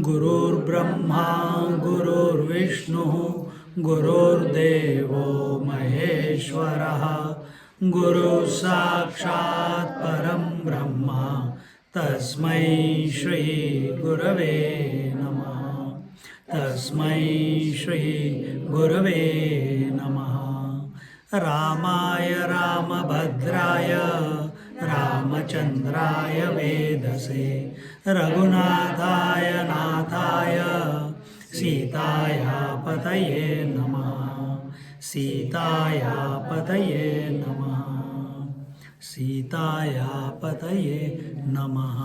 गुरुर्ब्रह्मा गुरुर्विष्णु गुरुर्देवो महेश्वरः गुरुः साक्षात् परं ब्रह्म तस्मै श्री गुरवे नमः तस्मै श्री गुरवे नमः रामाय रामभद्राय रामचन्द्राय वेदसे रघुनाथाय नाथाय सीताया पतये नमः सीताया पतये नमः सीताया पतये नमः.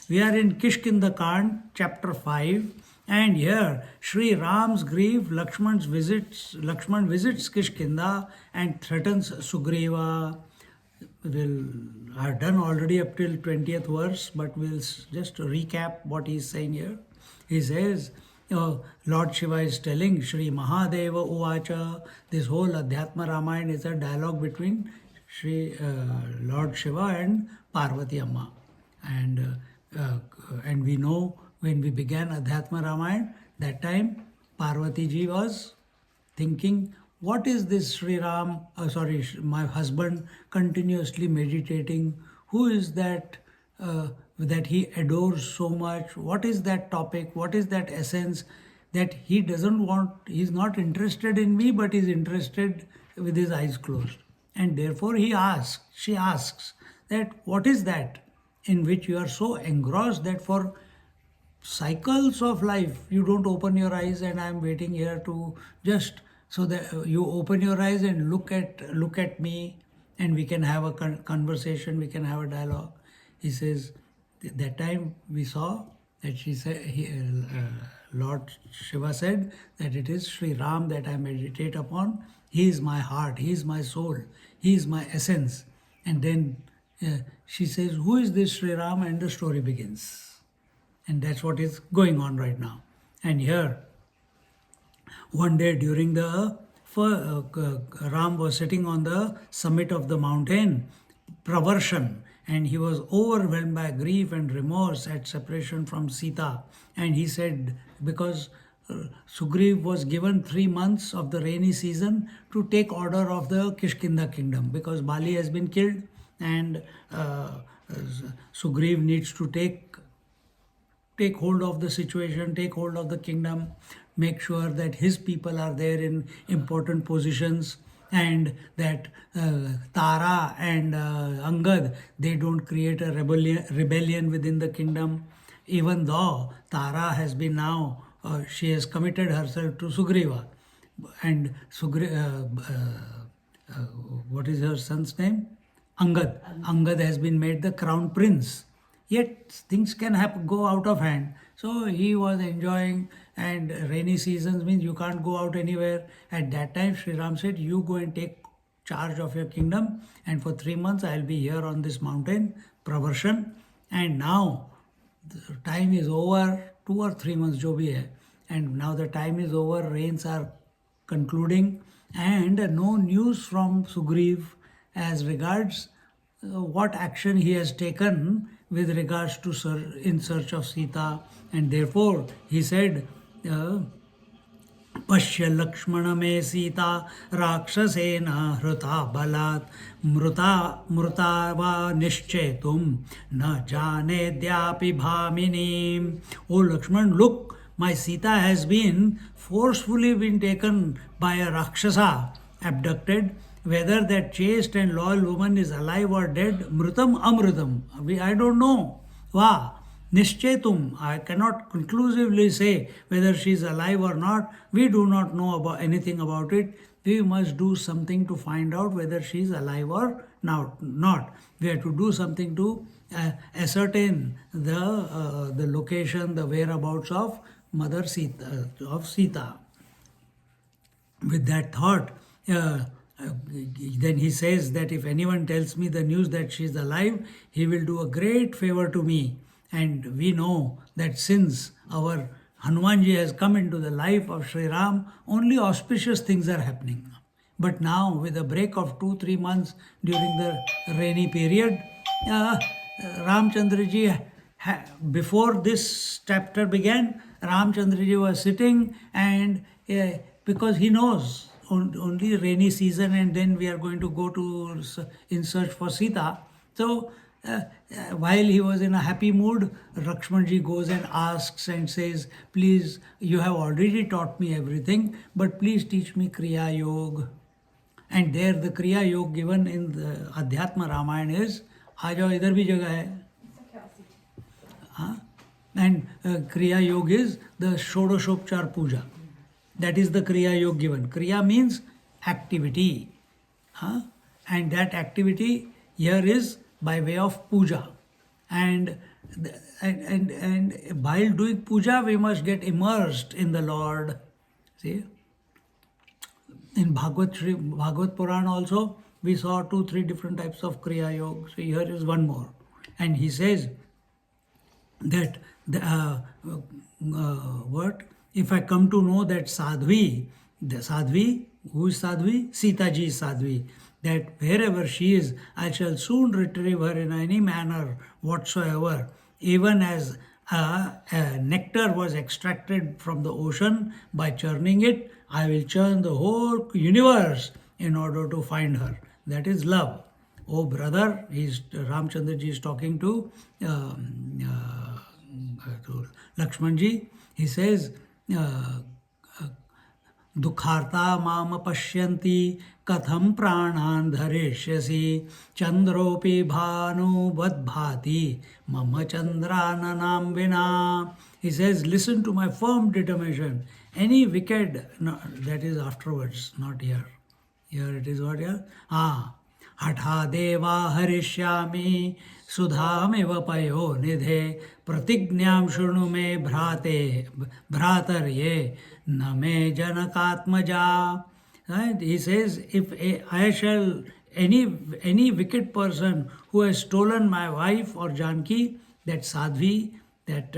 We are in Kishkindhakand, chapter 5, and here Sri Ram's grief, Laxman visits Kishkinda and threatens Sugriva. I've done already up till 20th verse, but we'll just recap what he's saying here. He says, Lord Shiva is telling Sri Mahadeva Uvacha. This whole Adhyatma Ramayana is a dialogue between Lord Shiva and Parvati Amma. And we know when we began Adhyatma Ramayana, that time Parvati ji was thinking, what is this Sri Ram, my husband continuously meditating? Who is that that he adores so much? What is that topic? What is that essence that he doesn't want? He's not interested in me, but he's interested with his eyes closed. And therefore she asks that what is that in which you are so engrossed that for cycles of life you don't open your eyes, and I'm waiting here to just so that you open your eyes and look at me, and we can have a conversation, we can have a dialogue. He says, that time we saw that she said, Lord Shiva said that it is Sri Ram that I meditate upon. He is my heart, he is my soul, he is my essence. And then she says, who is this Sri Ram? And the story begins. And that's what is going on right now. And here, one day during the Ram was sitting on the summit of the mountain, Pravarshan, and he was overwhelmed by grief and remorse at separation from Sita. And he said, because Sugriv was given 3 months of the rainy season to take order of the Kishkinda kingdom, because Bali has been killed, and Sugriv needs to take hold of the situation, take hold of the kingdom, make sure that his people are there in important positions, and that Tara and Angad, they don't create a rebellion within the kingdom. Even though Tara has been now, she has committed herself to Sugriva, and what is her son's name? Angad. Angad has been made the crown prince. Yet things can go out of hand. So he was enjoying, and rainy seasons means you can't go out anywhere. At that time, Sri Ram said, you go and take charge of your kingdom, and for 3 months I'll be here on this mountain, Pravarshan. And now the time is over, 2 or 3 months jo bhi hai. And now the time is over, rains are concluding, and no news from Sugriv as regards what action he has taken with regards to in search of Sita. And therefore he said, Pashya Lakshmana me Sita Rakshasena Hruta Balat Mruta va Nishchetum Na Jane Dyapi Bhaminim. O Lakshman, look, my Sita has been forcefully taken by a Rakshasa, abducted. Whether that chaste and loyal woman is alive or dead, mrutam amrutam, I don't know. Va nishchetum, I cannot conclusively say whether she is alive or not. We do not know about anything about it. We must do something to find out whether she is alive or not. We have to do something to ascertain the location, the whereabouts of Mother Sita, of Sita. With that thought, then he says that if anyone tells me the news that she is alive, he will do a great favor to me. And we know that since our Hanumanji has come into the life of Sri Ram, only auspicious things are happening. But now, with a break of 2-3 months during the rainy period, Ramchandraji, before this chapter began, Ramchandraji was sitting, and because he knows only rainy season and then we are going to go to in search for Sita. So while he was in a happy mood, Lakshmanji goes and asks and says, please, you have already taught me everything, but please teach me Kriya Yoga. And there the Kriya Yoga given in the Adhyatma Ramayana is, aa jao idhar bhi jagah hai. And Kriya Yoga is the Shodoshopchar Puja. That is the Kriya Yoga given. Kriya means activity. And that activity here is by way of puja. And while doing puja, we must get immersed in the Lord. See? In Bhagavad Puran also, we saw 2-3 different types of Kriya Yoga. So here is one more. And he says that what? If I come to know that Sadhvi, who is Sadhvi? Sita ji is Sadhvi. That wherever she is, I shall soon retrieve her in any manner whatsoever. Even as nectar was extracted from the ocean by churning it, I will churn the whole universe in order to find her. That is love. Oh brother, Ramchandraji is talking to Lakshmanji. He says, Dukharta mama pashyanti katham pranan dhareshyasi chandropi bhanu vadbhati mama chandrananam vina. He says, listen to my firm determination. Any wicked, no, that is afterwards, not here. Here it is what here? Hatha deva harishyami sudhamiva payo nidhe pratignyam shurnu me bhratarye name janakatmaja. Right? He says, if I shall, any wicked person who has stolen my wife or Janki, that Sadhvi, that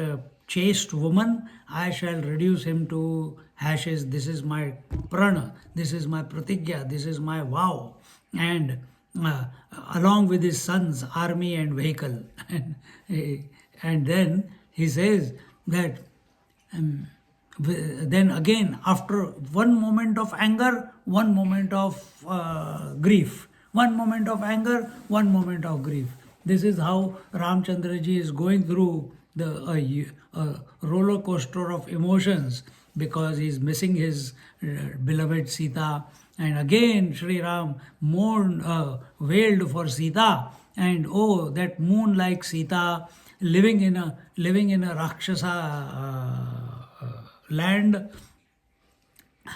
chaste woman, I shall reduce him to ashes. This is my prana, this is my pratigya, this is my vow. And along with his sons, army and vehicle. And then he says that then again, after one moment of anger, one moment of grief. One moment of anger, one moment of grief. This is how Ramchandraji is going through the roller coaster of emotions, because he is missing his beloved Sita. And again Sri Ram wailed for Sita, and oh, that moon-like Sita living in a Rakshasa land.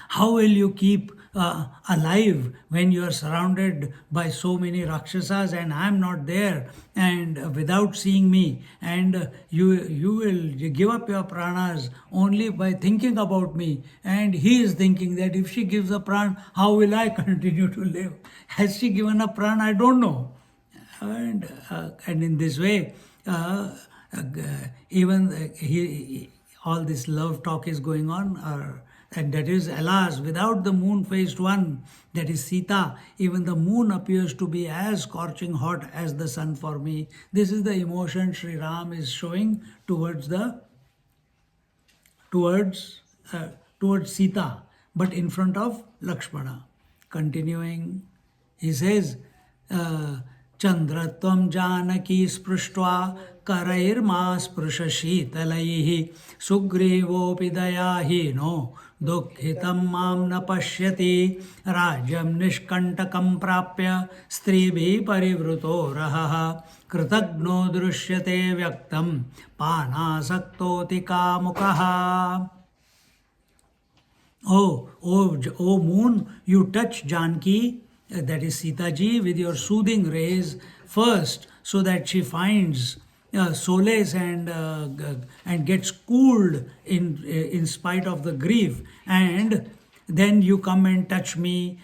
How will you keep alive when you are surrounded by so many Rakshasas and I am not there, and without seeing me, and you will give up your pranas only by thinking about me, and he is thinking that if she gives a pran, how will I continue to live? Has she given a pran? I don't know. And in this way, even all this love talk is going on, and that is, alas, without the moon-faced one, that is Sita, even the moon appears to be as scorching hot as the sun for me. This is the emotion Sri Ram is showing towards Sita, but in front of Lakshmana. Continuing, he says, Chandratvam Janaki Sprishtva Karairma Sprisha Sheetalaihi Sugrivopi Dayahino Dukhitam Mam na Pashyati Rajam Nishkantakam Prapya Stribhi Parivruto Rahaha Kritagno Drushyate Vyaktam Panasaktoti Kamukaha. Oh moon, you touch Janki, that is Sita ji, with your soothing rays first, so that she finds solace and gets cooled in spite of the grief. And then you come and touch me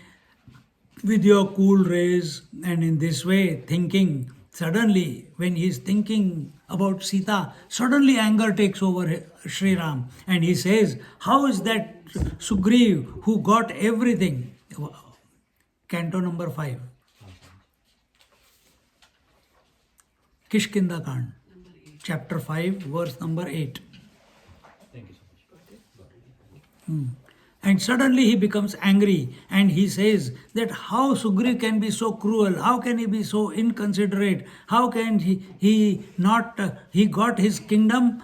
with your cool rays, and in this way, thinking, suddenly, when he is thinking about Sita, suddenly anger takes over Sri Ram, and he says, how is that Sugriv who got everything? Canto number 5, Kishkindhakand, chapter 5, verse number 8. And suddenly he becomes angry, and he says that how Sugriv can be so cruel, how can he be so inconsiderate, how can he not, he got his kingdom,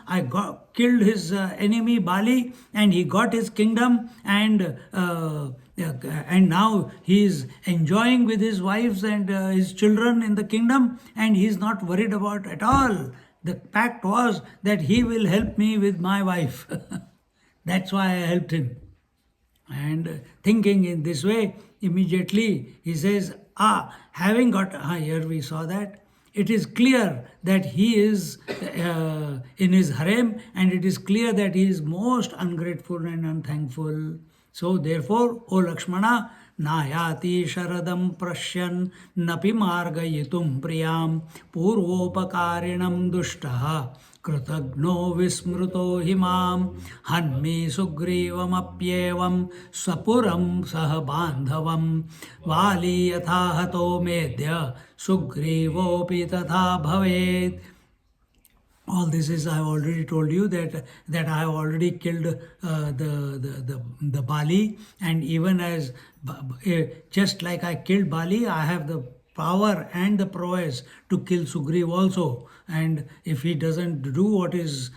killed his enemy Bali, and he got his kingdom, and now he is enjoying with his wives and his children in the kingdom, and he is not worried about at all. The pact was that he will help me with my wife. That's why I helped him. And thinking in this way, immediately he says, having got, here we saw that, it is clear that he is in his harem, and it is clear that he is most ungrateful and unthankful. So therefore, O Lakshmana, Nayati Sharadam Prashyan Napi Margayitum Priyam Purvopakarinam Dushtaha Kritagno Vismruto Himam Hanmi Sugrivam Sapuram Sahabandhavam Vali Yathahato Medya Sugrivopi Tatha Bhavet. All this is, I have already told you that I have already killed the Bali, and even as just like I killed Bali, I have the power and the prowess to kill Sugriv also. And if he doesn't do what is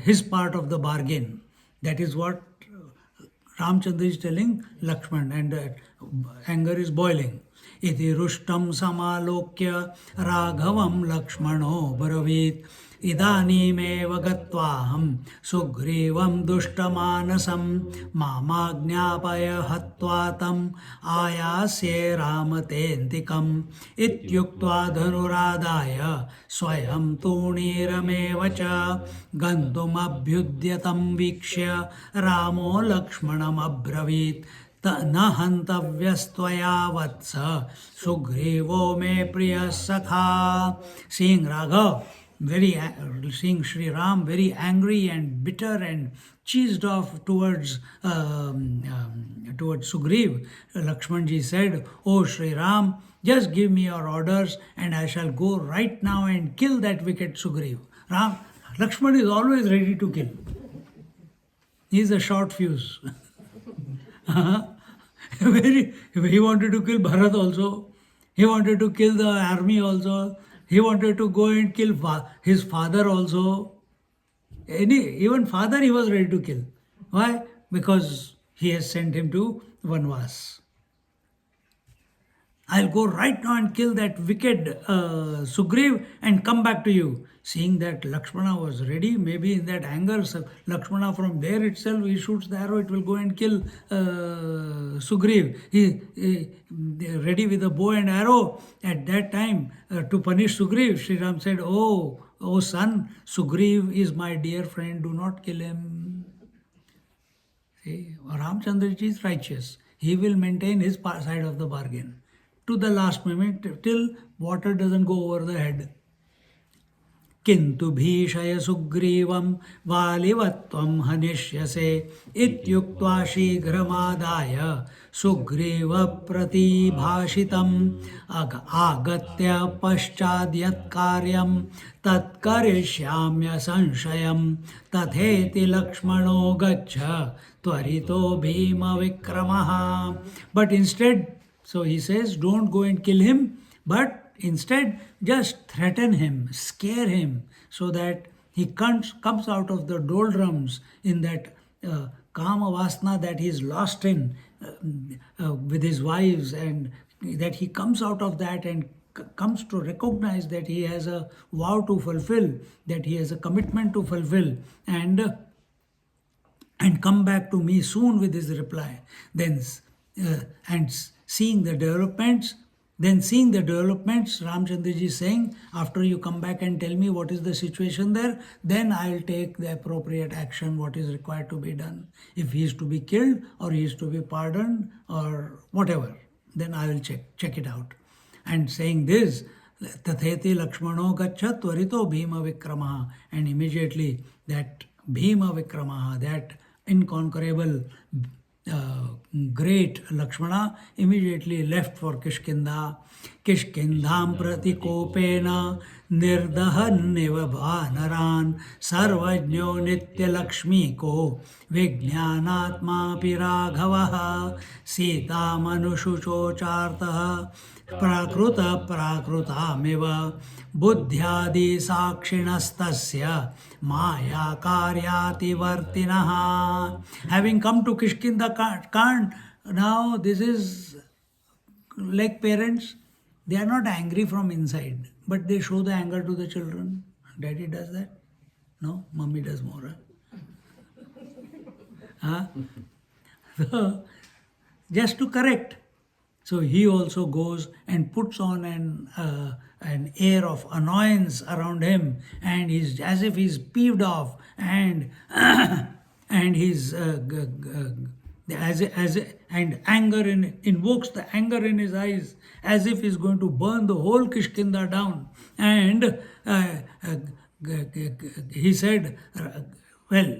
his part of the bargain, that is what Ramchandra is telling Lakshman, and anger is boiling. Iti rushtam samalokya raghavam lakshmano bravit idanimeva gatvaham sugrivam dushtamanasam mamagnyapaya hatvatam ayasye ramatentikam ityuktva dhanuradaya swayam tuniramevacha gantumabhyudyatam vikshya ramo lakshmanam abravit न हंतव्यस्त्वया वत्स सुग्रीवो मे प्रिय सखा. Seeing Raghav, seeing Sri Ram very angry and bitter and cheesed off towards Sugriv, Lakshmanji said, "O Sri Ram, just give me your orders and I shall go right now and kill that wicked Sugriv." Lakshman is always ready to kill. He is a short fuse. He wanted to kill Bharat also. He wanted to kill the army also. He wanted to go and kill his father also. Even father he was ready to kill. Why? Because he has sent him to Vanvas. I'll go right now and kill that wicked Sugriv and come back to you. Seeing that Lakshmana was ready, maybe in that anger, Lakshmana from there itself, he shoots the arrow, it will go and kill Sugriv. He ready with a bow and arrow. At that time, to punish Sugriv, Sri Ram said, "Oh son, Sugriv is my dear friend, do not kill him." See, Ramchandraji is righteous. He will maintain his side of the bargain to the last moment till water doesn't go over the head. किंतु भीषय सुग्रीवं वालिवत्वं हनिष्यसे इत्युक्त्वा शीघ्रमादाय सुग्रीवप्रतिभाषितम् आगत्य पश्चाद्यत्कार्यं तत्करिष्याम्य संशयं तथेति लक्ष्मणो गच्छ त्वरितो भीमविक्रमः. But instead, so he says, don't go and kill him, but instead, just threaten him, scare him, so that he comes out of the doldrums in that kama vasana that he is lost in with his wives, and that he comes out of that and comes to recognize that he has a vow to fulfill, that he has a commitment to fulfill, and come back to me soon with his reply. Then, and seeing the developments, Then seeing the developments, Ramchandraji is saying, after you come back and tell me what is the situation there, then I'll take the appropriate action, what is required to be done. If he is to be killed or he is to be pardoned or whatever, then I will check it out. And saying this, Tatheti Lakshmano Gaccha Tvarito Bhima Vikramaha. And immediately that Bhima Vikramaha, that inconquerable great Lakshmana, immediately left for Kishkinda. Kishkindham pratikopena nirdahanniva bhanaran sarvajnyo nitya lakshmi ko vijnanatma piraghavaha sita manushucho chartaha prakruta prakrutamiva buddhyadi sakshinastasya maya karyati vartinaha. Having come to Kishkindhakand, now this is like parents, they are not angry from inside, but they show the anger to the children. Daddy does that? No, mommy does more. Huh? So, just to correct. So he also goes and puts on an air of annoyance around him, and he's as if he's peeved off, and and he's and invokes the anger in his eyes, as if he's going to burn the whole Kishkinda down. And he said, well,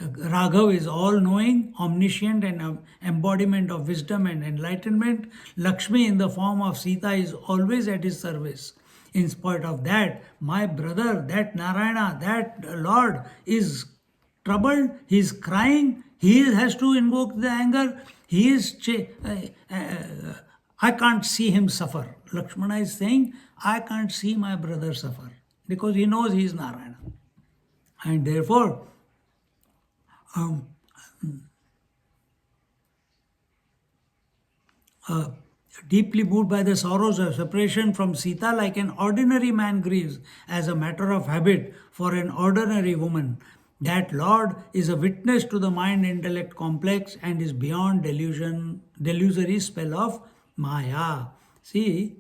Raghav is all-knowing, omniscient, and embodiment of wisdom and enlightenment. Lakshmi in the form of Sita is always at his service. In spite of that, my brother, that Narayana, that Lord is troubled, he is crying, he has to invoke the anger, he is... I can't see him suffer. Lakshmana is saying, I can't see my brother suffer, because he knows he is Narayana. And therefore, deeply moved by the sorrows of separation from Sita, like an ordinary man grieves as a matter of habit for an ordinary woman, that Lord is a witness to the mind-intellect complex and is beyond delusory spell of Maya. See,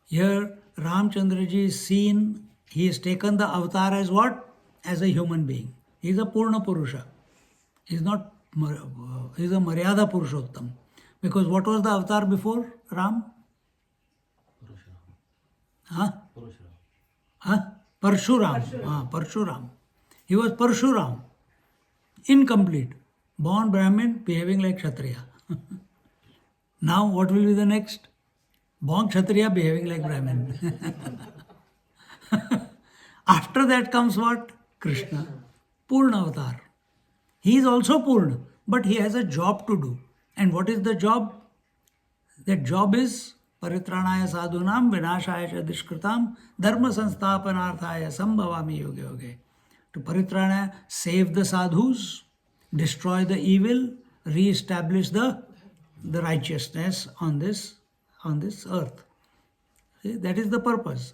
here Ramchandraji is seen, he has taken the avatar as what? As a human being. He is a Purna Purusha. He is not, he is a Maryada Purushottam. Because what was the avatar before Ram? Huh? Huh? Parshuram. Parshuram. He was Parshuram. Incomplete. Born Brahmin, behaving like Kshatriya. Now what will be the next? Born Kshatriya, behaving like Brahmin. After that comes what? Krishna. Purna avatar. He is also Purna, but he has a job to do. And what is the job? That job is Paritranaya sadhunam vinashaya cha dishkritam dharma sansthapanarthaya sambhavami yoge yoge. To Paritranaya, save the sadhus, destroy the evil, re-establish the righteousness on this earth. See, that is the purpose.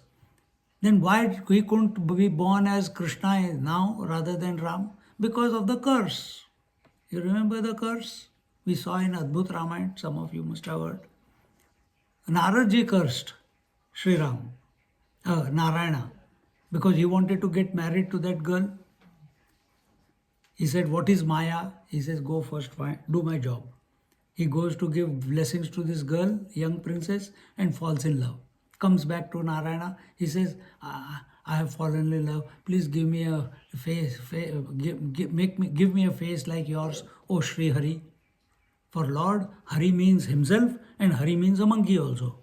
Then why he couldn't be born as Krishna now rather than Ram? Because of the curse. You remember the curse? We saw in Adhyatma Ramayana, some of you must have heard. Naradji cursed Sriram, Narayana, because he wanted to get married to that girl. He said, what is Maya? He says, go first, do my job. He goes to give blessings to this girl, young princess, and falls in love. Comes back to Narayana. He says, I have fallen in love. Please give me a face, give me a face like yours, O Shri Hari. For Lord, Hari means himself, and Hari means a monkey also.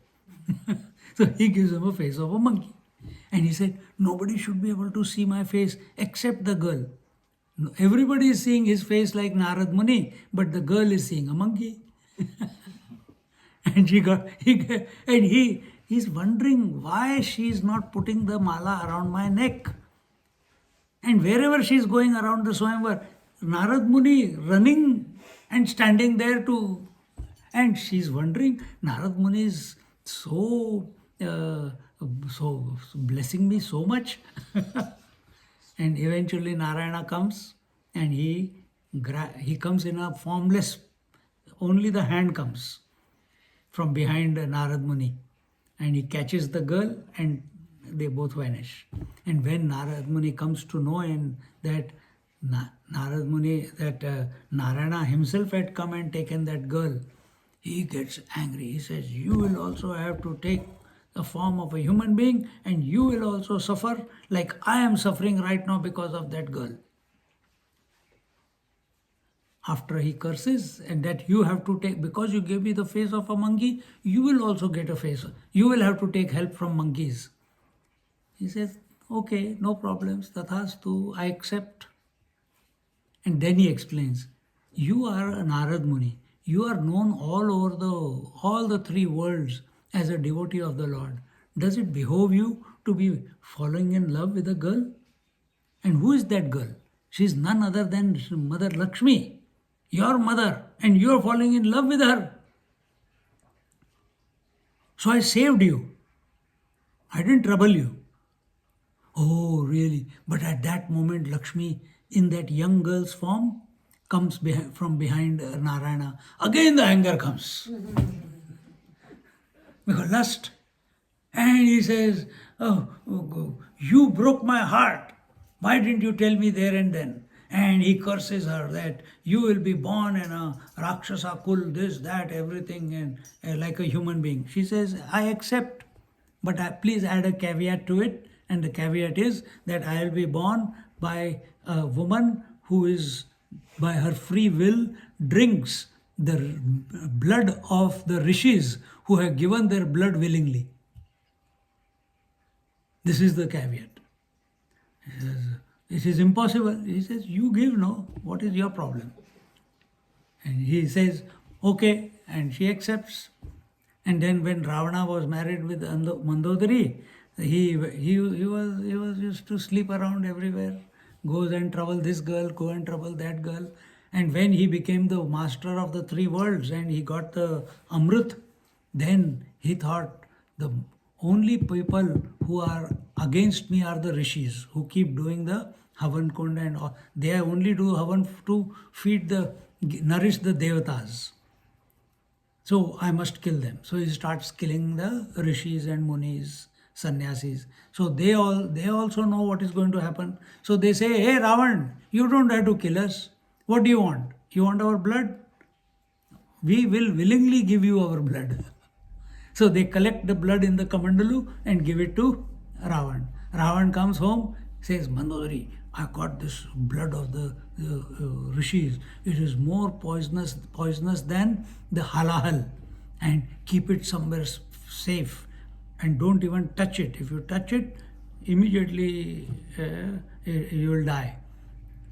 So he gives him a face of a monkey. And he said, nobody should be able to see my face except the girl. Everybody is seeing his face like Narad Muni, but the girl is seeing a monkey. And he's wondering why she is not putting the mala around my neck. And wherever she is going around the Swamvar, Narad Muni running and standing there and she's wondering, Narad Muni is so blessing me so much. And eventually Narayana comes, and he comes in a formless, only the hand comes from behind Narad Muni, and he catches the girl and they both vanish. And when Narad Muni comes to know that Narad Muni, that Narayana himself had come and taken that girl, he gets angry. He says, you will also have to take the form of a human being and you will also suffer like I am suffering right now because of that girl. After he curses, and that you have to take, because you gave me the face of a monkey, you will also get a face. You will have to take help from monkeys. He says, okay, no problems, tathastu, I accept. And then he explains, you are an Narad Muni. You are known all over all the three worlds as a devotee of the Lord. Does it behove you to be falling in love with a girl? And who is that girl? She is none other than Mother Lakshmi, your mother, and you are falling in love with her. So I saved you. I didn't trouble you. Oh, really? But at that moment, Lakshmi, in that young girl's form, comes from behind Narayana. Again the anger comes. Because lust. And he says, oh, you broke my heart. Why didn't you tell me there and then? And he curses her that you will be born in a Rakshasa kul, this, that, everything, and like a human being. She says, I accept, but please add a caveat to it. And the caveat is that I will be born by a woman who is, by her free will, drinks the blood of the rishis who have given their blood willingly. This is the caveat. He says, it is impossible. He says, you give, no? What is your problem? And he says, okay, and she accepts. And then when Ravana was married with Mandodari, he was used to sleep around everywhere, goes and trouble this girl, go and trouble that girl. And when he became the master of the three worlds and he got the Amrit, then he thought the only people who are against me are the rishis who keep doing the Havan Kund, and all. They only do Havan to nourish the devatas. So I must kill them. So he starts killing the rishis and munis, sannyasis. So they also know what is going to happen. So they say, hey Ravan, you don't have to kill us. What do you want? You want our blood? We will willingly give you our blood. So they collect the blood in the Kamandalu and give it to Ravan. Ravan comes home, says, Mandodari, I got this blood of the rishis. It is more poisonous than the halal. And keep it somewhere safe. And don't even touch it. If you touch it, immediately you will die.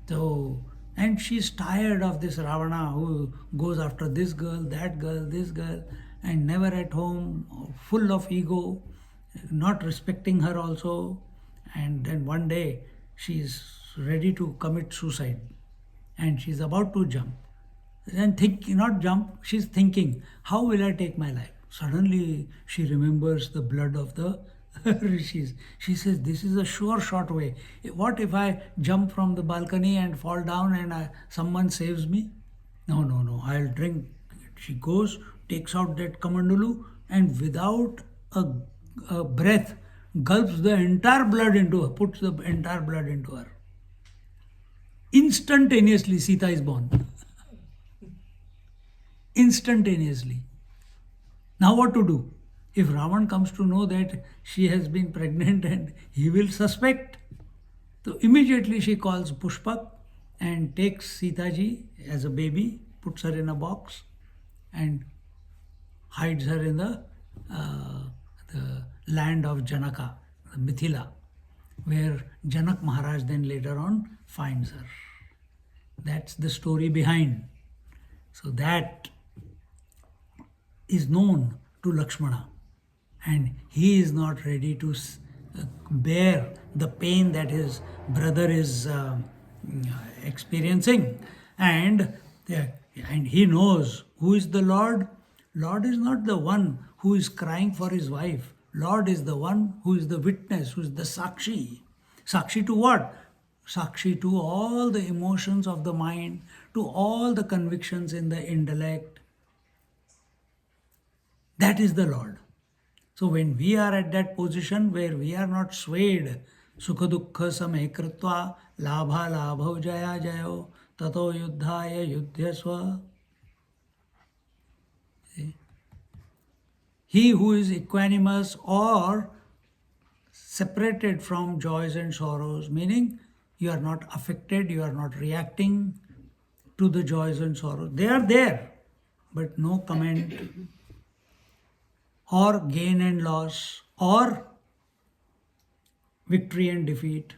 So, and she's tired of this Ravana who goes after this girl, that girl, this girl, and never at home, full of ego, not respecting her also. And then one day she's ready to commit suicide and she's about to jump. And not jump, she's thinking, how will I take my life? Suddenly she remembers the blood of the rishis. She says, this is a sure short way. What if I jump from the balcony and fall down and someone saves me? No, I'll drink. She goes, takes out that Kamandulu and without a breath gulps the entire blood into her, puts the entire blood into her. Instantaneously Sita is born. Instantaneously. Now what to do? If Ravan comes to know that she has been pregnant and he will suspect, so immediately she calls Pushpak and takes Sita ji as a baby, puts her in a box and hides her in the land of Janaka, the Mithila, where Janak Maharaj then later on finds her. That's the story behind. So that is known to Lakshmana, and he is not ready to bear the pain that his brother is experiencing, and he knows who is the Lord. Lord is not the one who is crying for his wife. Lord is the one who is the witness, who is the Sakshi. Sakshi to what? Sakshi to all the emotions of the mind, to all the convictions in the intellect. That is the Lord. So when we are at that position where we are not swayed, sukha dukkha same kritva, labha labho jaya jayo, tato yuddhaya yudhyasva. He who is equanimous or separated from joys and sorrows, meaning you are not affected, you are not reacting to the joys and sorrows. They are there, but no comment or gain and loss or victory and defeat.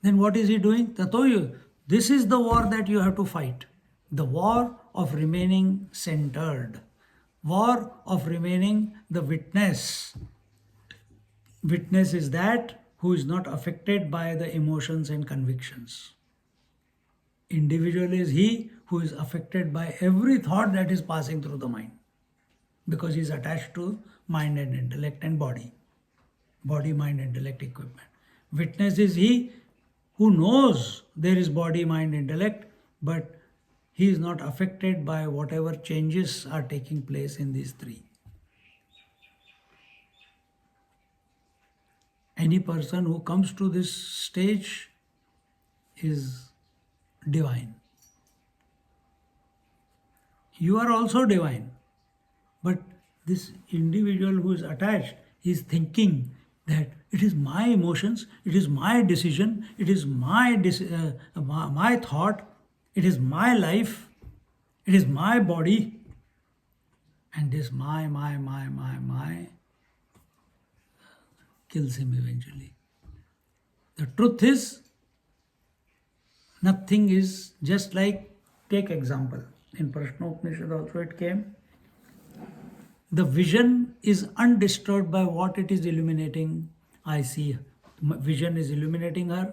Then what is he doing? Tatoyu. This is the war that you have to fight. The war of remaining centered. War of remaining the witness. Witness is that who is not affected by the emotions and convictions. Individual is he who is affected by every thought that is passing through the mind, because he is attached to mind and intellect and body. Body, mind, intellect, equipment. Witness is he who knows there is body, mind, intellect, but he is not affected by whatever changes are taking place in these three. Any person who comes to this stage is divine. You are also divine, but this individual who is attached is thinking that it is my emotions, it is my decision, it is my thought, it is my life, it is my body, and this my kills him eventually. The truth is, nothing is just like, take example, in Prashnopanishad also it came, the vision is undisturbed by what it is illuminating. I see, vision is illuminating her,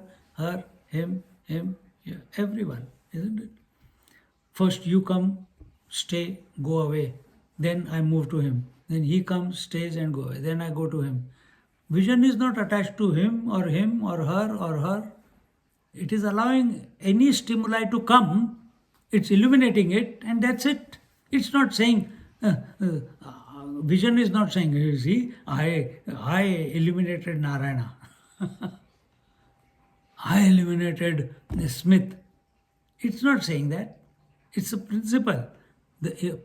him, yeah, everyone, isn't it? First you come, stay, go away. Then I move to him. Then he comes, stays and go away. Then I go to him. Vision is not attached to him or her. It is allowing any stimuli to come. It's illuminating it, and that's it. It's not saying, vision is not saying, you see, I illuminated Narayana. I illuminated Smith. It's not saying that. It's a principle. The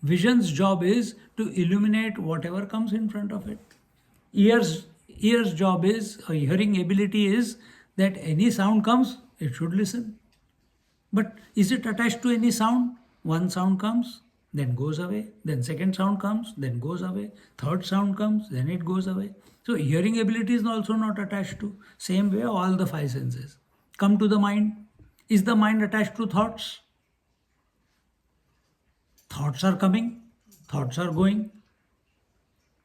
vision's job is to illuminate whatever comes in front of it. Ear's job is, or hearing ability is, that any sound comes, it should listen. But is it attached to any sound? One sound comes, then goes away. Then second sound comes, then goes away. Third sound comes, then it goes away. So hearing ability is also not attached to. Same way all the five senses. Come to the mind. Is the mind attached to thoughts? Thoughts are coming, thoughts are going.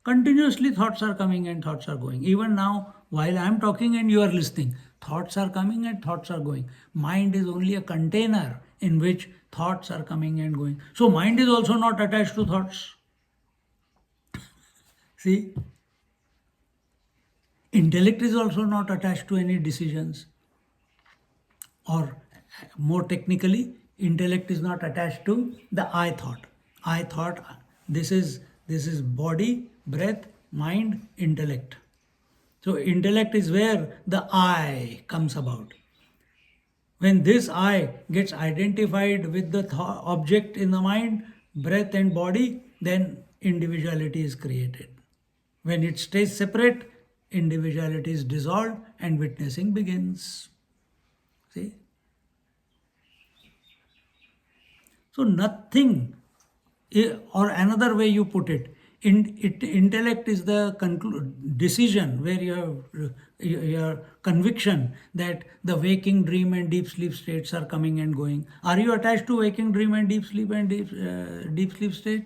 Continuously thoughts are coming and thoughts are going. Even now, while I am talking and you are listening, thoughts are coming and thoughts are going. Mind is only a container in which thoughts are coming and going. So mind is also not attached to thoughts. See? Intellect is also not attached to any decisions. Or more technically, intellect is not attached to the I thought. I thought, this is body, breath, mind, intellect. So intellect is where the I comes about. When this I gets identified with the object in the mind, breath and body, then individuality is created. When it stays separate, individuality is dissolved and witnessing begins. See? So nothing, or another way you put it, intellect is the decision where you have your conviction that the waking, dream and deep sleep states are coming and going. Are you attached to waking, dream and deep sleep and deep sleep state?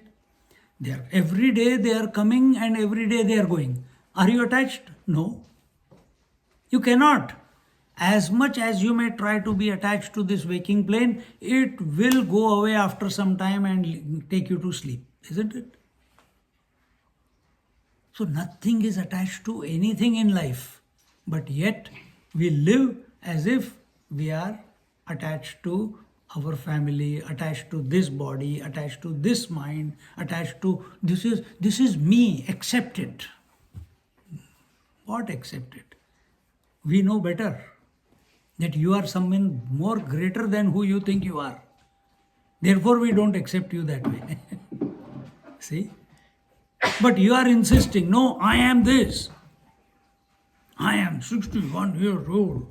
They are, every day they are coming and every day they are going. Are you attached? No. You cannot. As much as you may try to be attached to this waking plane, it will go away after some time and take you to sleep, isn't it? So nothing is attached to anything in life, but yet we live as if we are attached to our family, attached to this body, attached to this mind, attached to this is me, accept it. What accept it? We know better that you are someone more greater than who you think you are. Therefore, we don't accept you that way. See? But you are insisting, no, I am this. I am 61 years old.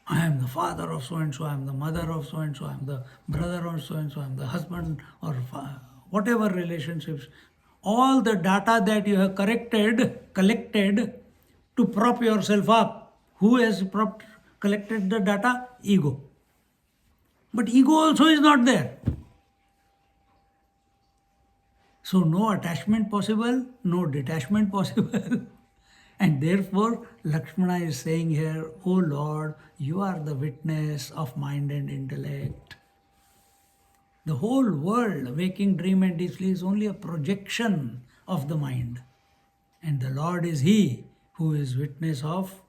I am the father of so and so, I am the mother of so and so, I am the brother of so and so, I am the husband or whatever relationships. All the data that you have collected to prop yourself up. Who has collected the data? Ego. But ego also is not there. So no attachment possible, no detachment possible. And therefore, Lakshmana is saying here, O Lord, you are the witness of mind and intellect. The whole world, waking, dream and deep sleep, is only a projection of the mind. And the Lord is He who is witness of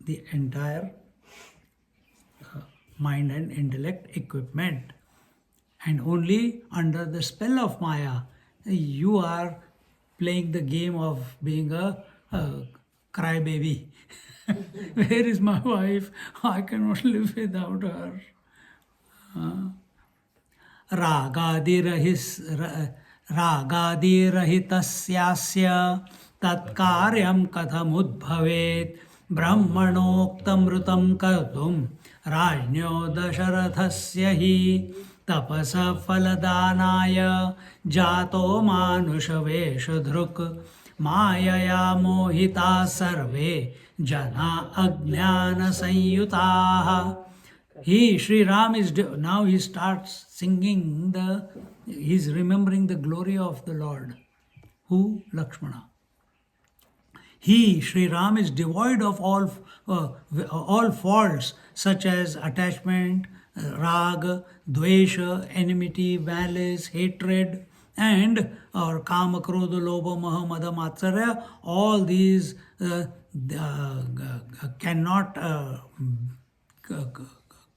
the entire mind and intellect equipment. And only under the spell of Maya, you are playing the game of being a crybaby. Where is my wife? I cannot live without her. रागादिरहितस्यास्य तत्कार्यं कथमुद्भवेत् ब्रह्मणोक्तमृतं कर्तुं राज्ञो दशरथस्य हि तपसः फलदानाय जातो मानुषवेषधृक् मायया मोहिता सर्वे जना अज्ञानसंयुताः. Sri Ram is now he starts singing he's remembering the glory of the Lord. Who? Lakshmana. Sri Ram is devoid of all faults such as attachment, rag, dvesha, enmity, malice, hatred, and or kama, krodha, lobha, maha, mada, matsarya. All these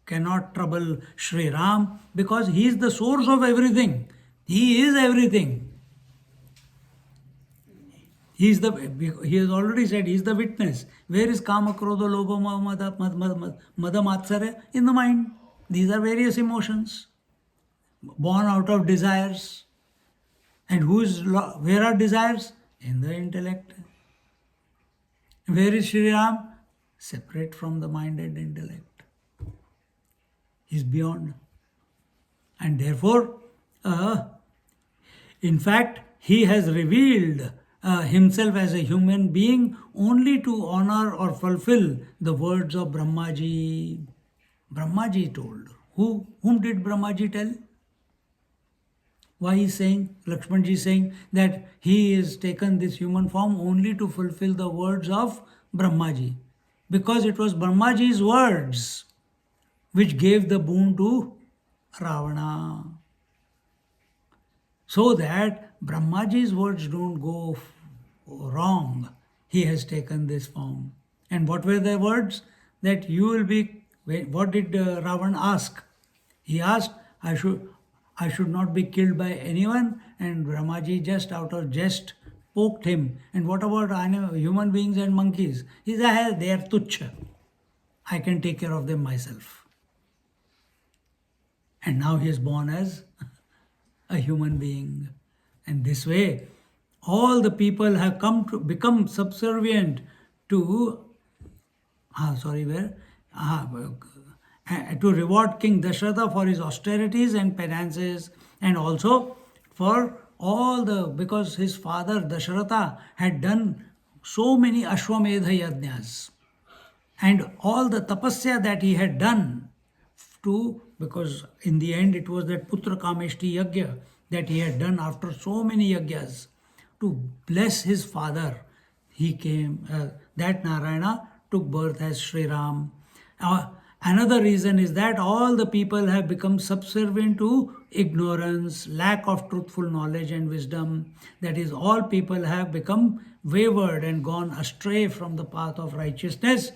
cannot trouble Sri Ram because he is the source of everything. He is everything. He has already said he is the witness. Where is kama, krodha, lobha, mada, matsarya? In the mind. These are various emotions born out of desires. And where are desires? In the intellect. Where is Sri Ram? Separate from the mind and intellect. He is beyond. And therefore, in fact, he has revealed himself as a human being only to honor or fulfill the words of Brahmaji. Brahmaji told. Whom did Brahmaji tell? Why he is saying, Lakshmanji is saying that he has taken this human form only to fulfill the words of Brahmaji. Because it was Brahmaji's words which gave the boon to Ravana. So that Brahmaji's words don't go wrong, he has taken this form. And what were the words? That you will be, what did Ravan ask? He asked, I should not be killed by anyone, and Brahmaji just out of jest poked him. And what about human beings and monkeys? He said, they are tuchha. I can take care of them myself. And now he is born as a human being. And this way, all the people have come to become subservient to, to reward King Dasharatha for his austerities and penances, and also for because his father Dasharatha had done so many Ashwamedha yajnas, and all the tapasya that he had done because in the end it was that Putra Kameshti Yajna that he had done after so many yajnas to bless his father. He came, that Narayana took birth as Sri Ram. Another reason is that all the people have become subservient to ignorance, lack of truthful knowledge and wisdom. That is, all people have become wayward and gone astray from the path of righteousness.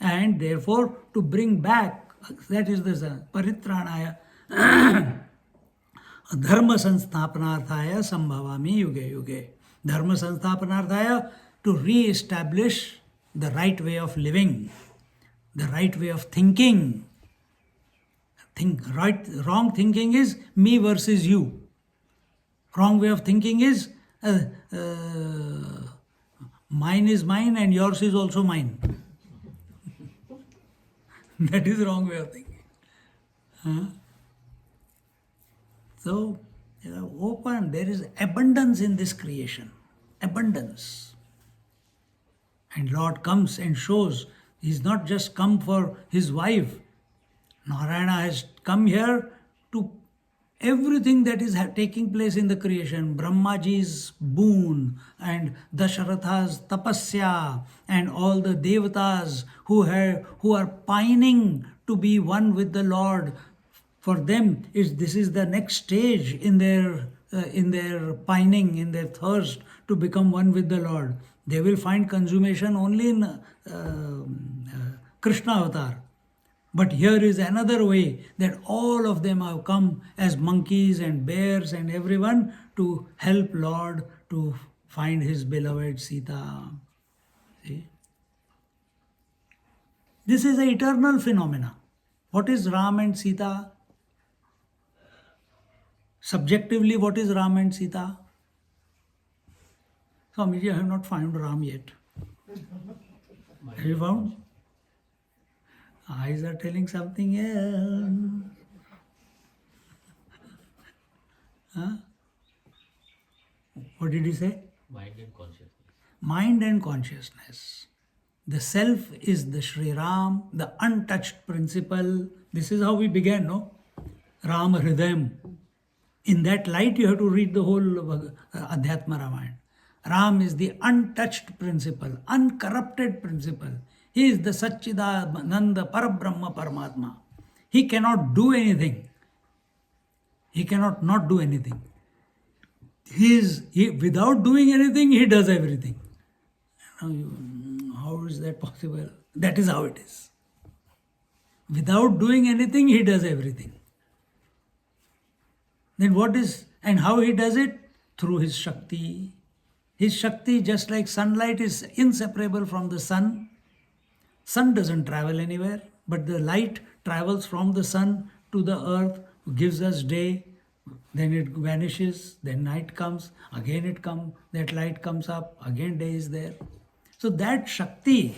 and therefore to bring back, that is the paritranaya dharma sansthapanarthaya sambhavami yuge yuge. Dharma sansthapanarthaya, to re-establish the right way of living, the right way of thinking. Wrong thinking is me versus you. Wrong way of thinking is mine is mine and yours is also mine. That is wrong way of thinking. So, open, there is abundance in this creation. Abundance. And Lord comes and shows He's not just come for His wife. Narayana has come here to everything that is taking place in the creation. Brahmaji's boon and Dasharatha's tapasya and all the devatas who are pining to be one with the Lord. For them, this is the next stage in their pining, in their thirst to become one with the Lord. They will find consummation only in Krishna avatar. But here is another way, that all of them have come as monkeys and bears and everyone to help Lord to find His beloved Sita. See? This is an eternal phenomena. What is Ram and Sita? Subjectively, what is Ram and Sita? Swamiji, I have not found Ram yet. Have you found? Eyes are telling something else. Huh? What did he say? Mind and consciousness. Mind and consciousness. The self is the sriram, the untouched principle. This is how we began, no? Ram Hridayam. In that light, you have to read the whole Adhyatma Ramayana. Ram is the untouched principle, uncorrupted principle. He is the Satchidananda Parabrahma Paramatma. He cannot do anything. He cannot not do anything. Without doing anything, He does everything. How is that possible? That is how it is. Without doing anything, He does everything. Then and how He does it? Through His Shakti. His Shakti, just like sunlight, is inseparable from the sun. Sun doesn't travel anywhere, but the light travels from the sun to the earth, gives us day, then it vanishes, then night comes, again it comes, that light comes up, again day is there. So that Shakti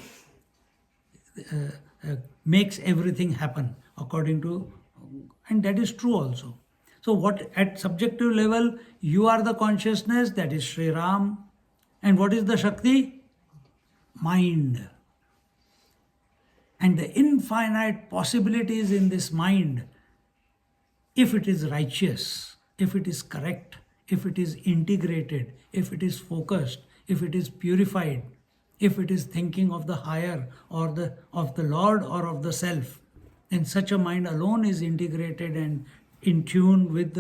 makes everything happen according to, and that is true also. So what at subjective level, you are the consciousness, that is Sri Ram. And what is the Shakti? Mind. And the infinite possibilities in this mind, if it is righteous, if it is correct, if it is integrated, if it is focused, if it is purified, if it is thinking of the higher or of the Lord or of the self, then such a mind alone is integrated and in tune with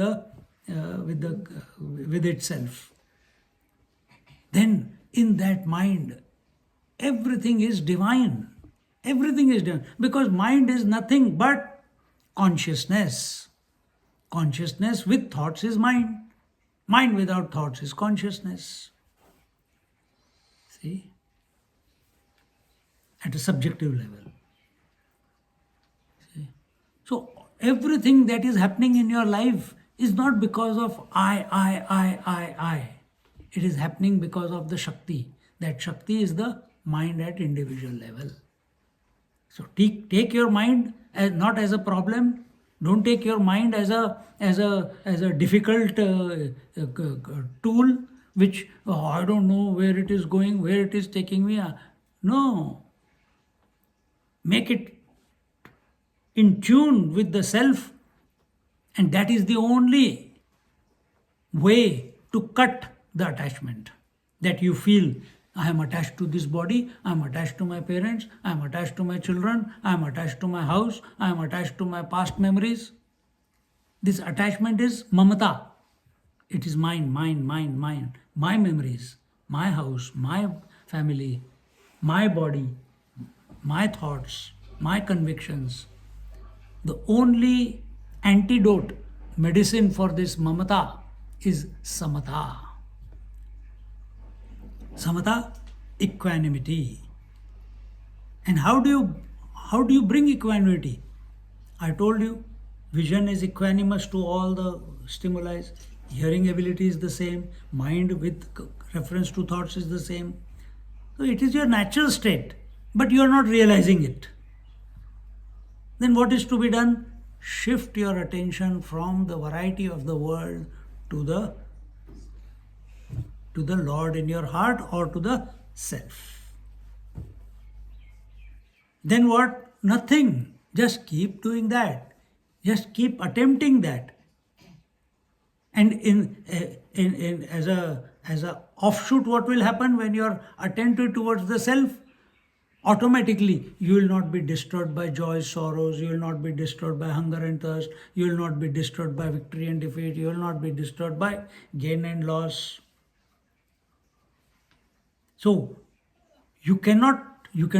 itself. Then in that mind, everything is divine. Everything is divine. Because mind is nothing but consciousness. Consciousness with thoughts is mind. Mind without thoughts is consciousness. See? At a subjective level. See? So everything that is happening in your life is not because of I. It is happening because of the Shakti. That Shakti is the mind at individual level. So take your mind not as a problem. Don't take your mind as a difficult tool which I don't know where it is going, where it is taking me. No. Make it in tune with the self, and that is the only way to cut the attachment that you feel. I am attached to this body, I am attached to my parents, I am attached to my children, I am attached to my house, I am attached to my past memories. This attachment is mamata. It is mine. My memories, my house, my family, my body, my thoughts, my convictions. The only antidote, medicine for this mamata is samata. Samata, equanimity. And how do you bring equanimity? I told you, vision is equanimous to all the stimuli. Hearing ability is the same. Mind with reference to thoughts is the same. So it is your natural state, but you are not realizing it. Then what is to be done? Shift your attention from the variety of the world to the Lord in your heart or to the self. Then what? Nothing. Just keep doing that. Just keep attempting that. And in as a offshoot, what will happen when you are attentive towards the self? Automatically, you will not be disturbed by joys, sorrows. You will not be disturbed by hunger and thirst. You will not be disturbed by victory and defeat. You will not be disturbed by gain and loss. So you can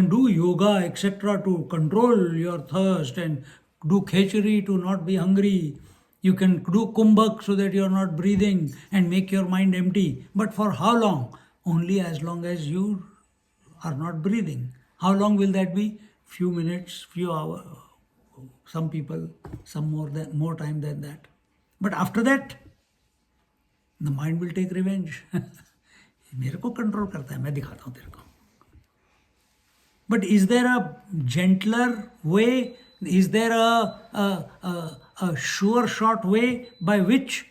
do yoga etc. to control your thirst and do khechari to not be hungry. You can do kumbhak so that you are not breathing and make your mind empty. But for how long? Only as long as you are not breathing. How long will that be? Few minutes, few hours. Some people, some more time than that. But after that, the mind will take revenge. मेरे को control करता है, मैं दिखाता हूँ तेरे को. But is there a gentler way? Is there a sure short way by which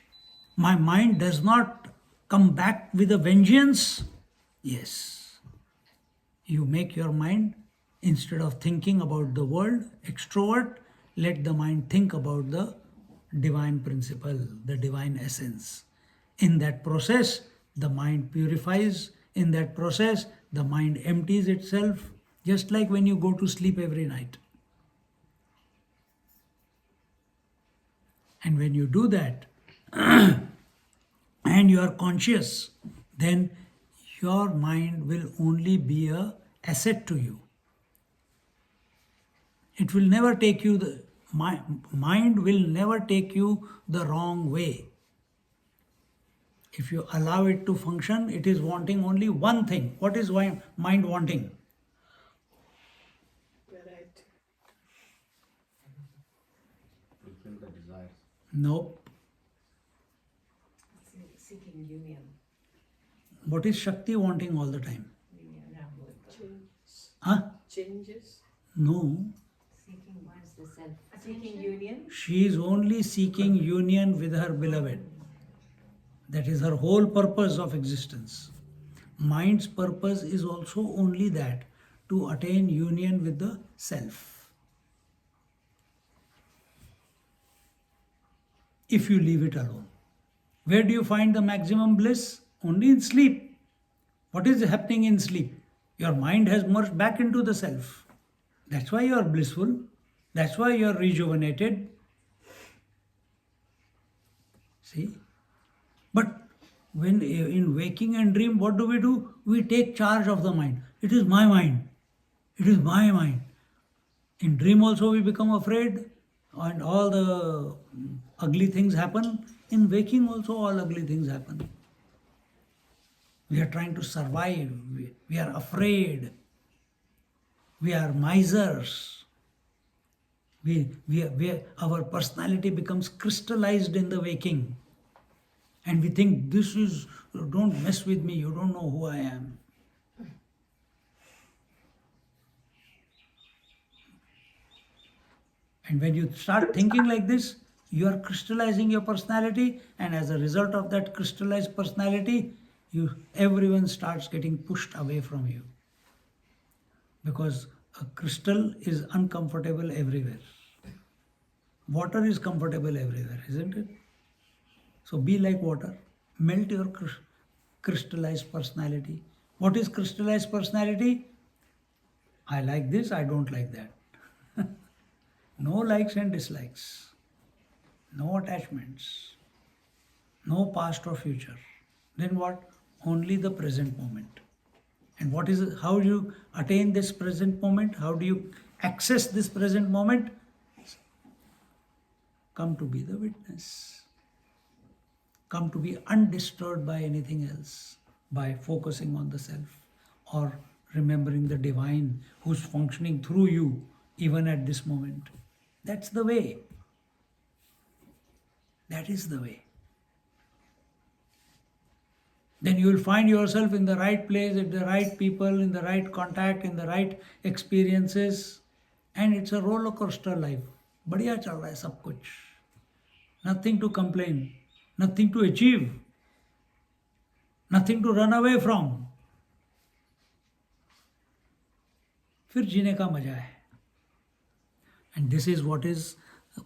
my mind does not come back with a vengeance? Yes. You make your mind, instead of thinking about the world, extrovert, let the mind think about the divine principle, the divine essence. In that process, the mind purifies. In that process, the mind empties itself, just like when you go to sleep every night. And when you do that, and you are conscious, then your mind will only be a asset to you. It will never take you mind will never take you the wrong way. If you allow it to function, it is wanting only one thing. What is mind wanting? Variety. Fulfill the desires. Nope. Seeking union. What is Shakti wanting all the time? Changes. Huh? Changes. No. Seeking one's the self. Seeking union. She is only seeking union with her beloved. That is her whole purpose of existence. Mind's purpose is also only that, to attain union with the self. If you leave it alone. Where do you find the maximum bliss? Only in sleep. What is happening in sleep? Your mind has merged back into the self. That's why you are blissful. That's why you are rejuvenated. See? But when in waking and dream, what do? We take charge of the mind. It is my mind. It is my mind. In dream also we become afraid and all the ugly things happen. In waking also all ugly things happen. We are trying to survive. We are afraid. We are misers. Our personality becomes crystallized in the waking. And we think, don't mess with me, you don't know who I am. And when you start thinking like this, you are crystallizing your personality, and as a result of that crystallized personality, everyone starts getting pushed away from you. Because a crystal is uncomfortable everywhere. Water is comfortable everywhere, isn't it? So be like water. Melt your crystallized personality. What is crystallized personality? I like this, I don't like that. No likes and dislikes. No attachments. No past or future. Then what? Only the present moment. And how do you attain this present moment? How do you access this present moment? Come to be the witness. Come to be undisturbed by anything else, by focusing on the self or remembering the divine who's functioning through you even at this moment. That's the way. That is the way. Then you will find yourself in the right place, with the right people, in the right contact, in the right experiences. And it's a roller coaster life. बढ़िया चल रहा है सब कुछ. Nothing to complain, nothing to achieve, nothing to run away from. फिर जीने का मजा है. And this is what is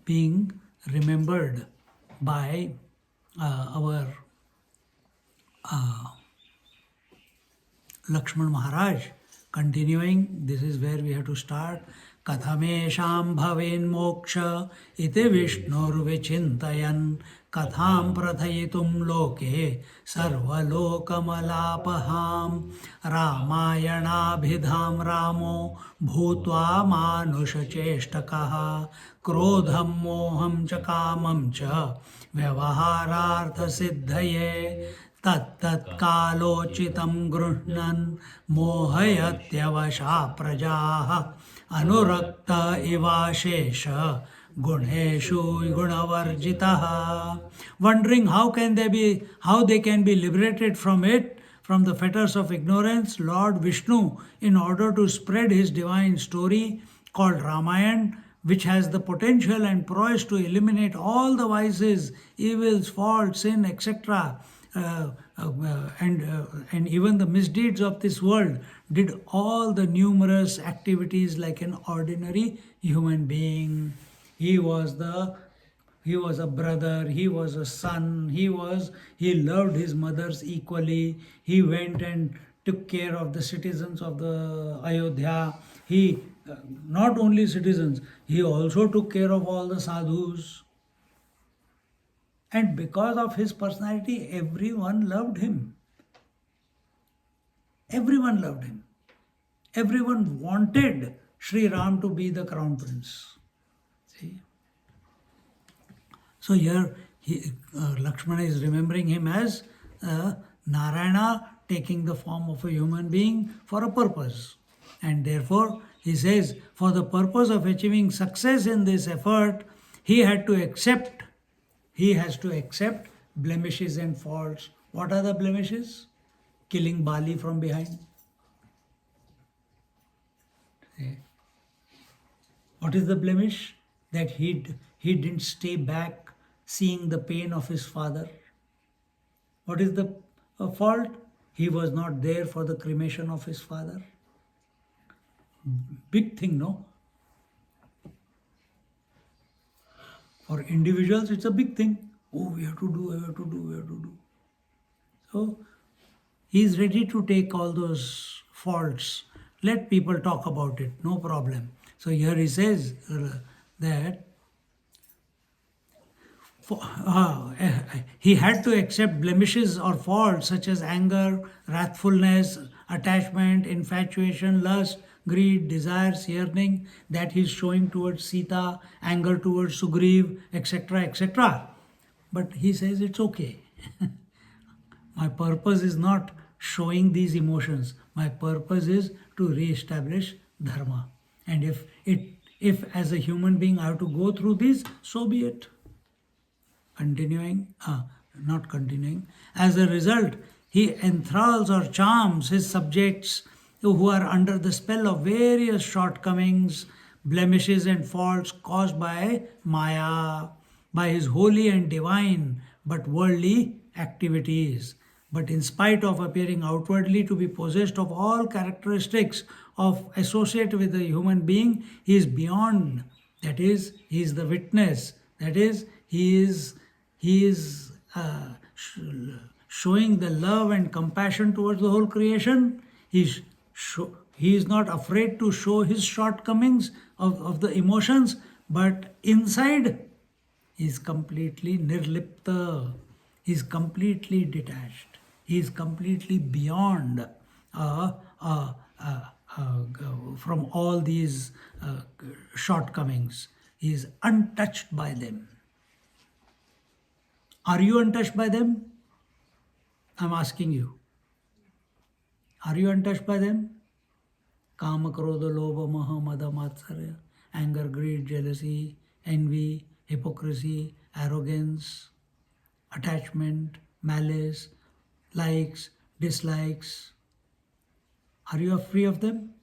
being remembered by our Lakshman Maharaj. Continuing, this is where we have to start. Kathamesham bhaven moksha iti vishnur vichintayan katham prathayitum loke sarvalokamalapaham ramayanabhidham ramo bhutva manusha cheshtakaha krodham moham cha kamam cha vyavaharartha siddhaye तत्तत्कालोचितं गृह्णन् मोहयत्यवशा प्रजाः अनुरक्त इवाशेष गुणेषु गुणवर्जितः. Wondering how they can be liberated from the fetters of ignorance, Lord Vishnu, in order to spread his divine story called Ramayana, which has the potential and prowess to eliminate all the vices, evils, faults, sin, etc., and even the misdeeds of this world, did all the numerous activities like an ordinary human being. He was a brother, he was a son, he loved his mothers equally. He went and took care of the citizens of the Ayodhya. He not only citizens, he also took care of all the sadhus. And because of his personality, everyone loved him. Everyone loved him. Everyone wanted Sri Ram to be the crown prince. See? So here Lakshmana is remembering him as Narayana taking the form of a human being for a purpose. And therefore, he says, for the purpose of achieving success in this effort, he has to accept blemishes and faults. What are the blemishes? Killing Bali from behind. See? What is the blemish? That he didn't stay back seeing the pain of his father. What is the fault? He was not there for the cremation of his father. Big thing, no? For individuals, it's a big thing. Oh, we have to do. So, he is ready to take all those faults. Let people talk about it, no problem. So here he says that he had to accept blemishes or faults such as anger, wrathfulness, attachment, infatuation, lust, greed, desires, yearning that he's showing towards Sita, anger towards Sugriv, etc., etc. But he says it's okay. My purpose is not showing these emotions. My purpose is to re-establish dharma. And if as a human being I have to go through this, so be it. Not continuing. As a result, he enthralls or charms his subjects who are under the spell of various shortcomings, blemishes and faults caused by Maya, by his holy and divine but worldly activities. But in spite of appearing outwardly to be possessed of all characteristics of associate with a human being, he is beyond. That is, he is the witness. That is, he is showing the love and compassion towards the whole creation. He is not afraid to show his shortcomings of the emotions, but inside he is completely nirlipta. He is completely detached. He is completely beyond from all these shortcomings. He is untouched by them. Are you untouched by them? I'm asking you. Are you untouched by them? Kama, krodha, lobha, maha, mada, matsarya, anger, greed, jealousy, envy, hypocrisy, arrogance, attachment, malice, likes, dislikes. Are you free of them?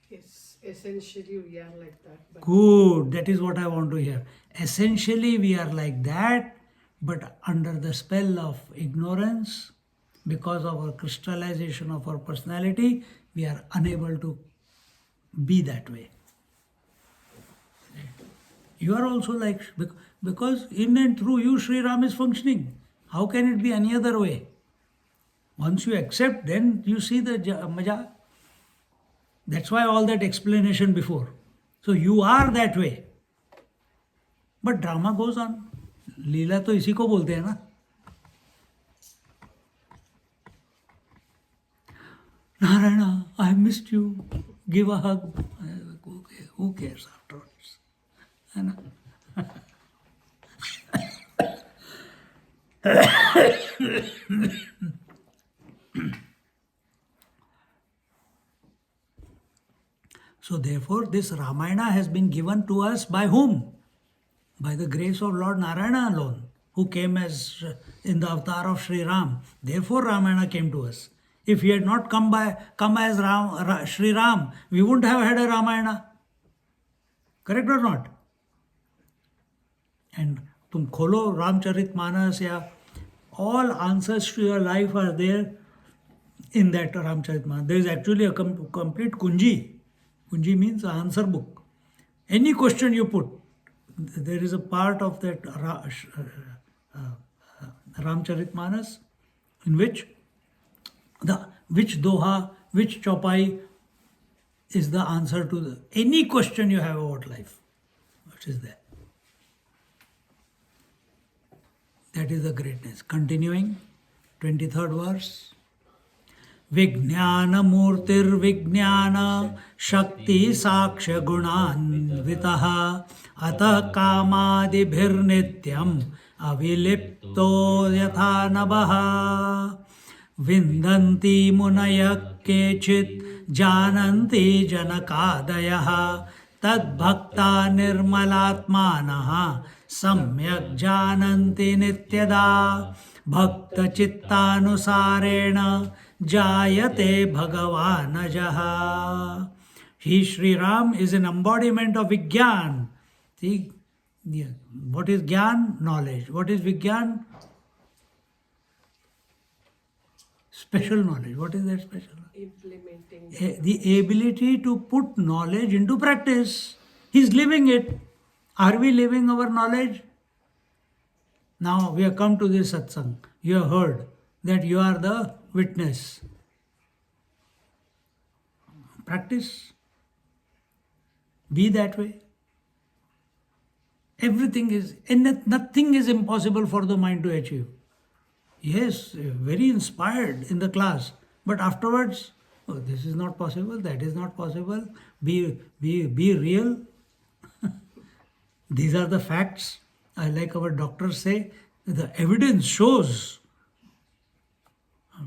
Yes, essentially we are like that. But Good, that is what I want to hear. Essentially, we are like that, but under the spell of ignorance, because of our crystallization of our personality, we are unable to be that way. You are also like, because in and through you, Sri Ram is functioning. How can it be any other way? Once you accept, then you see the maja. That's why all that explanation before. So you are that way. But drama goes on. लीला तो इसी को बोलते हैं ना. Narayana, I missed you. Give a hug. Okay, who cares afterwards? है ना? So therefore, this Ramayana has been given to us by whom? By the grace of Lord Narayana alone, who came as in the avatar of Sri Ram. Therefore, Ramayana came to us. If he had not come as Sri Ram, we wouldn't have had a Ramayana. Correct or not? And तुम खोलो रामचरितमानस या all answers to your life are there in that Ramcharitmanas. There is actually a complete kunji. Kunji means an answer book. Any question you put, there is a part of that Ramcharitmanas in which doha, which chopai is the answer to any question you have about life. What is there? That is the greatness. Continuing, 23rd verse. Vijnana murtir vijnana shakti saksha gunanvitaha atah kamadibhir nityam avilipto yatha nabaha vindanti munaya kechit jananti janakadayaha tad bhakta nirmalatmanaha सम्यक जानन्ति नित्यदा भक्त चित्तानुसारेण जायते भगवानजः. He, Sri Ram, is an embodiment of Vigyan. See, what is Gyan? Knowledge. What is Vigyan? Special knowledge. What is that special? implementing The ability to put knowledge into practice. He is living it. Are we living our knowledge? Now we have come to this satsang. You have heard that you are the witness. Practice. Be that way. Everything is, and nothing is impossible for the mind to achieve. Yes, very inspired in the class, but afterwards, oh, this is not possible, that is not possible. Be real. These are the facts. Like our doctors say, the evidence shows.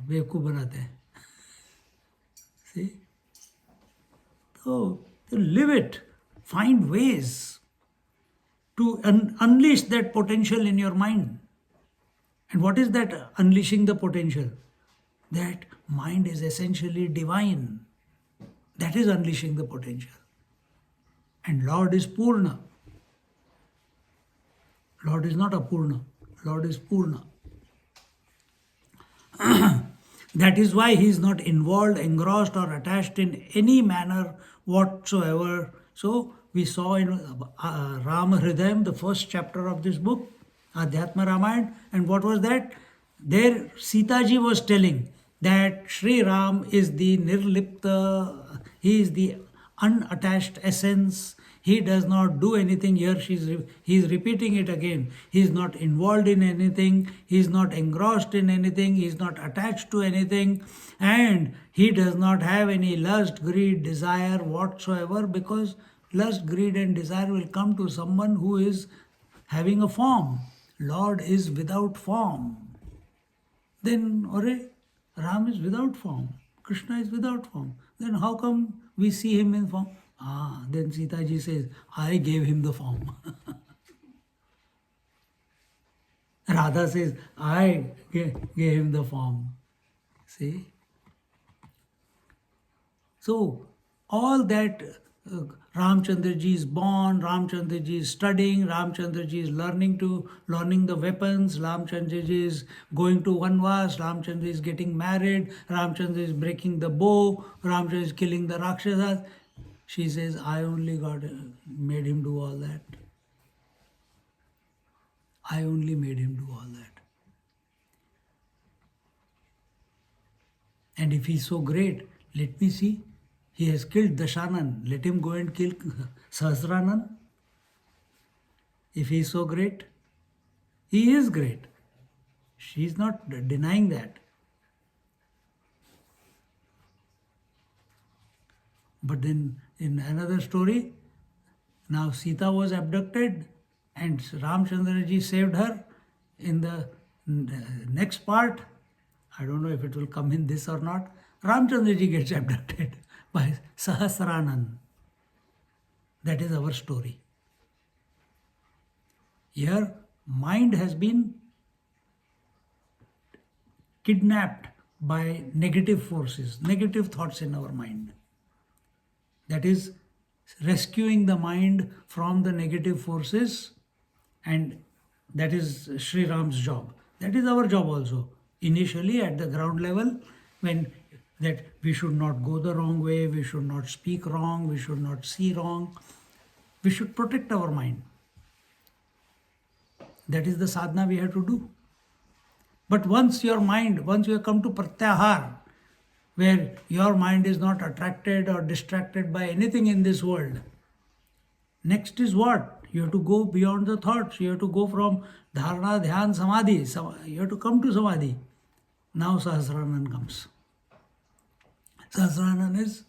बेवकूफ बनाते हैं. See? So, live it. Find ways to unleash that potential in your mind. And what is that unleashing the potential? That mind is essentially divine. That is unleashing the potential. And Lord is Purna. Lord is not Apurna. Lord is Purna. That is why he is not involved, engrossed or attached in any manner whatsoever. So we saw in Rama Hridayam, the first chapter of this book, Adhyatma Ramayana, and what was that? There Sita ji was telling that Sri Ram is the nirlipta, he is the unattached essence, He does not do anything. Here he is repeating it again. He is not involved in anything. He is not engrossed in anything. He is not attached to anything. And he does not have any lust, greed, desire whatsoever, because lust, greed and desire will come to someone who is having a form. Lord is without form. Then, Ram is without form. Krishna is without form. Then how come we see him in form? Then Sita ji says, I gave him the form. Radha says, I gave him the form. See? So, all that Ramchandra ji is born, Ramchandra ji is studying, Ramchandra ji is learning the weapons, Ramchandra ji is going to Vanvas, Ramchandra is getting married, Ramchandra is breaking the bow, Ramchandra is killing the Rakshasas. She says, I only made him do all that. I only made him do all that. And if he's so great, let me see. He has killed Dashanan. Let him go and kill Sahasranan. If he is so great, he is great. She is not denying that. But then in another story, now Sita was abducted and Ramchandra ji saved her. In the next part, I don't know if it will come in this or not, Ramchandra ji gets abducted by Sahasranan. That is our story. Here, mind has been kidnapped by negative forces, negative thoughts in our mind. That is rescuing the mind from the negative forces, and that is Sri Ram's job. That is our job also. Initially at the ground level, when that we should not go the wrong way, we should not speak wrong, we should not see wrong, we should protect our mind. That is the sadhana we have to do. But once you have come to pratyahar, where your mind is not attracted or distracted by anything in this world, next is what? You have to go beyond the thoughts. You have to go from dharana, dhyan, samadhi. You have to come to samadhi. Now Sahasranan comes. Sahasranan is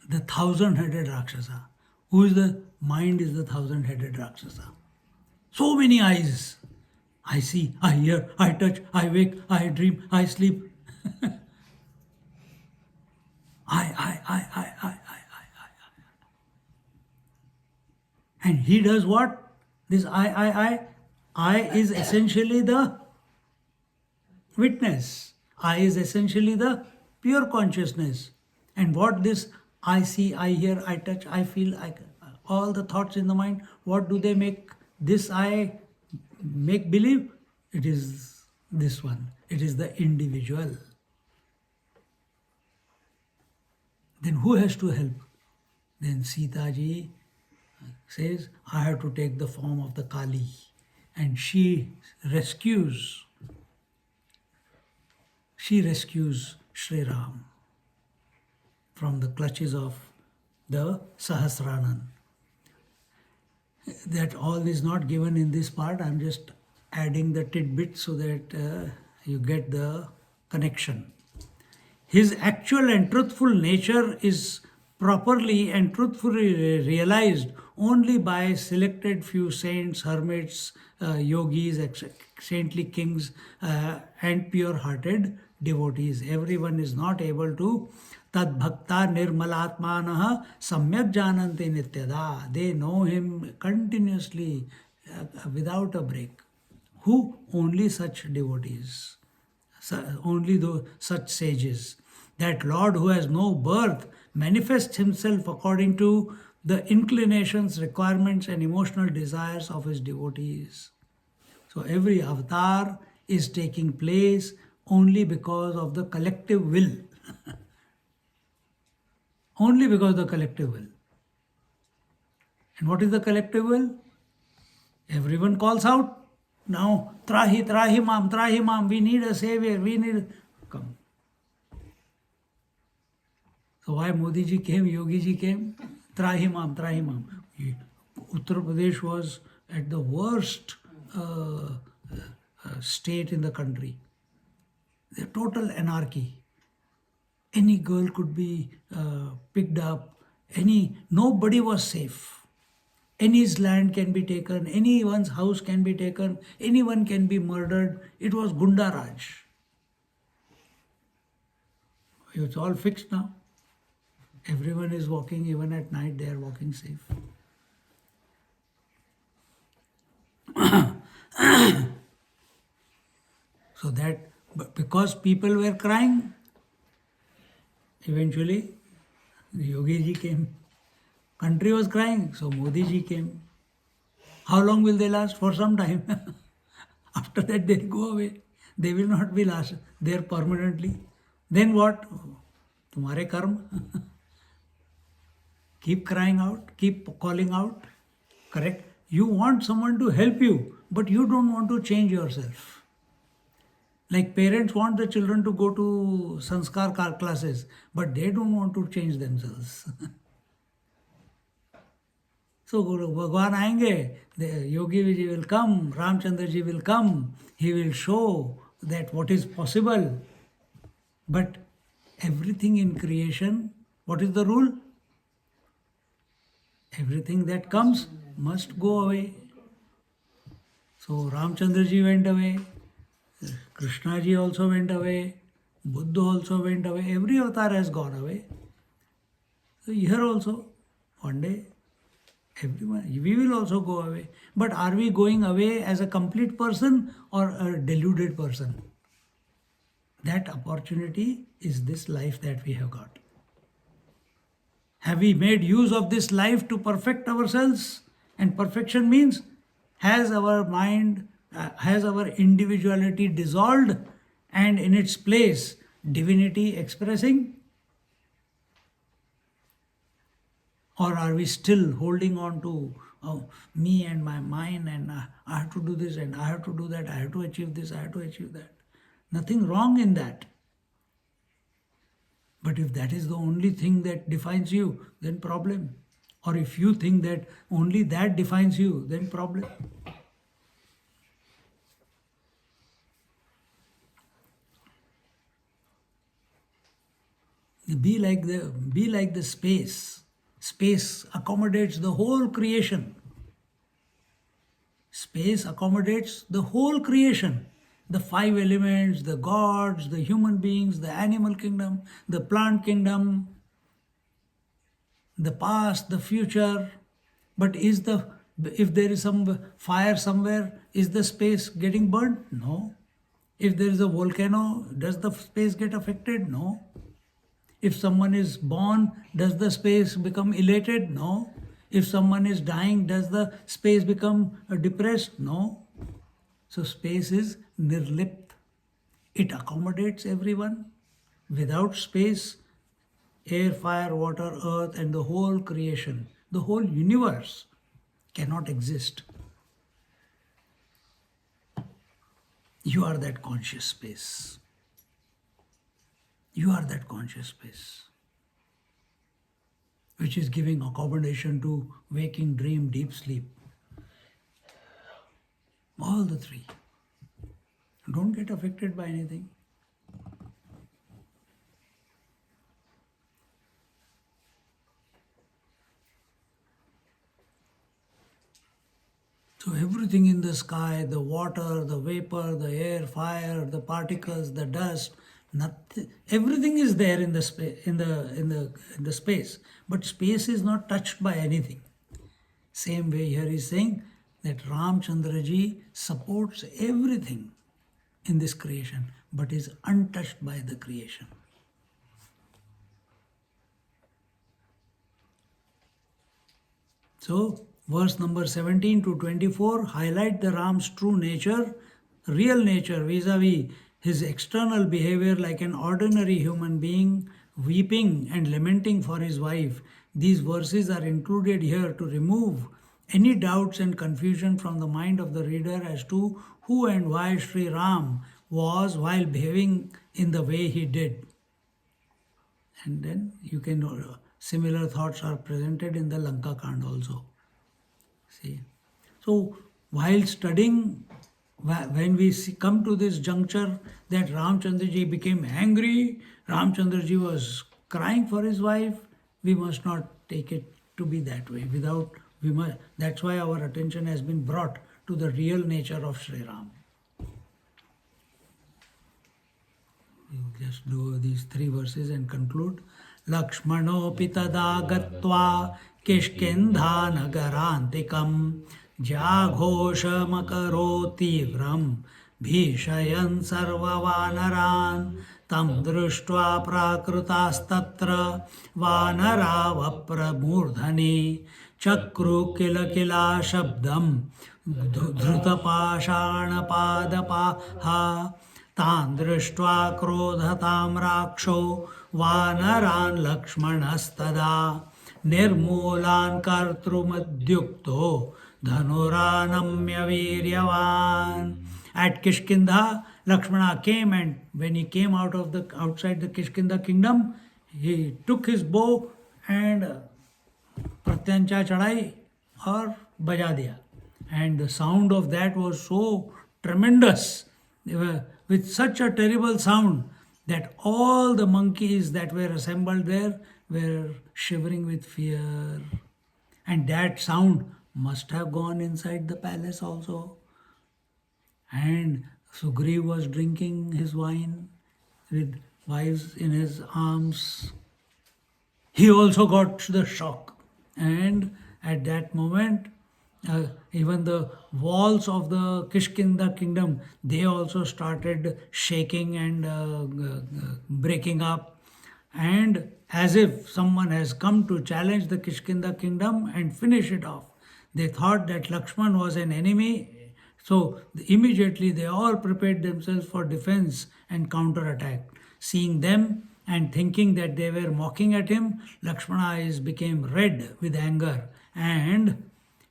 the thousand-headed Rakshasa. Who is the mind is the thousand-headed Rakshasa. So many eyes. I see, I hear, I touch, I wake, I dream, I sleep. I. And he does what? This I is essentially the witness. I is essentially the pure consciousness. And what this I see, I hear, I touch, I feel, all the thoughts in the mind, what do they make this I make believe? It is this one. It is the individual. Then who has to help? Then Sita ji says, I have to take the form of the Kali. And she rescues Sri Ram from the clutches of the Sahasranan. That all is not given in this part. I am just adding the tidbit so that you get the connection. His actual and truthful nature is properly and truthfully realized only by selected few saints, hermits, yogis, saintly kings, and pure-hearted devotees. Everyone is not able to tad bhakta nirmalatmanaha samyak jananti nityada. They know him continuously without a break. Who? Only such devotees, only such sages. That Lord who has no birth manifests himself according to the inclinations, requirements and emotional desires of his devotees. So every avatar is taking place only because of the collective will. Only because of the collective will. And what is the collective will? Everyone calls out, now, trahi mam, we need a savior, come. So why Modi ji came, Yogi ji came? Trahimam, Trahimam. Uttar Pradesh was at the worst state in the country. The total anarchy. Any girl could be picked up. Nobody was safe. Any's land can be taken. Anyone's house can be taken. Anyone can be murdered. It was Gunda Raj. It's all fixed now. Everyone is walking, even at night they are walking safe. So that, but because people were crying, eventually Yogi ji came. Country was crying, so Modi ji came. How long will they last? For some time. After that they'll go away. They will not be last there permanently. Then what? Tumhare karma. Keep crying out, keep calling out. Correct? You want someone to help you, but you don't want to change yourself. Like parents want the children to go to sanskar classes, but they don't want to change themselves. So Bhagwan aayenge, the Yogi ji will come, Ramchandra ji will come, he will show that what is possible. But everything in creation, what is the rule? Everything that comes must go away. So Ramchandra ji went away, Krishna ji also went away, Buddha also went away, every avatar has gone away. So here also, one day, everyone, we will also go away. But are we going away as a complete person or a deluded person? That opportunity is this life that we have got. Have we made use of this life to perfect ourselves? And perfection means, has our mind, has our individuality dissolved and in its place divinity expressing? Or are we still holding on to me and my mind, and I have to do this and I have to do that, I have to achieve this, I have to achieve that. Nothing wrong in that. But if that is the only thing that defines you, then problem. Or if you think that only that defines you, then problem. Be like the space. Space accommodates the whole creation. Space accommodates the whole creation. The 5 elements, the gods, the human beings, the animal kingdom, the plant kingdom, the past, the future. But if there is some fire somewhere, is the space getting burnt? No. If there is a volcano, does the space get affected? No. If someone is born, does the space become elated? No. If someone is dying, does the space become depressed? No. So space is nirlipt. It accommodates everyone. Without space, air, fire, water, earth, and the whole creation, the whole universe cannot exist. You are that conscious space. You are that conscious space which is giving accommodation to waking, dream, deep sleep. All the three. Don't get affected by anything. So everything in the sky, the water, the vapor, the air, fire, the particles, the dust, nothing, everything is there in the space, in the space. But space is not touched by anything. Same way here is saying that Ramchandra ji supports everything in this creation, but is untouched by the creation. So, verse number 17 to 24 highlight the Ram's true nature, real nature vis-a-vis his external behavior like an ordinary human being, weeping and lamenting for his wife. These verses are included here to remove any doubts and confusion from the mind of the reader as to who and why Sri Ram was while behaving in the way he did. And then you can similar thoughts are presented in the Lanka Kand also. See, so while studying, when we come to this juncture that Ramchandraji became angry, Ramchandraji was crying for his wife, we must not take it to be that way. That's why our attention has been brought to the real nature of Sri Ram. You just do these 3 verses and conclude. Lakshmanopi tada gatva Kishkindha nagarantikam Jaghoshamakaroti tivram Bhishayan sarvavanaran Tam društva prakrutastatra Vanara vapramurdhani Chakru kila kila shabdam Dhrutapashanapadapa तान् दृष्ट्वा क्रोधतां राक्षो वानरान् लक्ष्मणस्तदा निर्मूलान् कर्तुमुद्युक्तो धनुरानम्य वीर्यवान्. At Kishkindha, Lakshmana came, and when he came outside the Kishkindha kingdom, he took his bow and Pratyancha chadai or baja diya. And the sound of that was so tremendous. They were with such a terrible sound that all the monkeys that were assembled there were shivering with fear. And that sound must have gone inside the palace also. And Sugriv was drinking his wine with wives in his arms. He also got the shock. And at that moment, even the walls of the Kishkinda kingdom, they also started shaking and breaking up. And as if someone has come to challenge the Kishkinda kingdom and finish it off. They thought that Lakshman was an enemy. So immediately they all prepared themselves for defense and counterattack. Seeing them and thinking that they were mocking at him, Lakshmana eyes became red with anger, and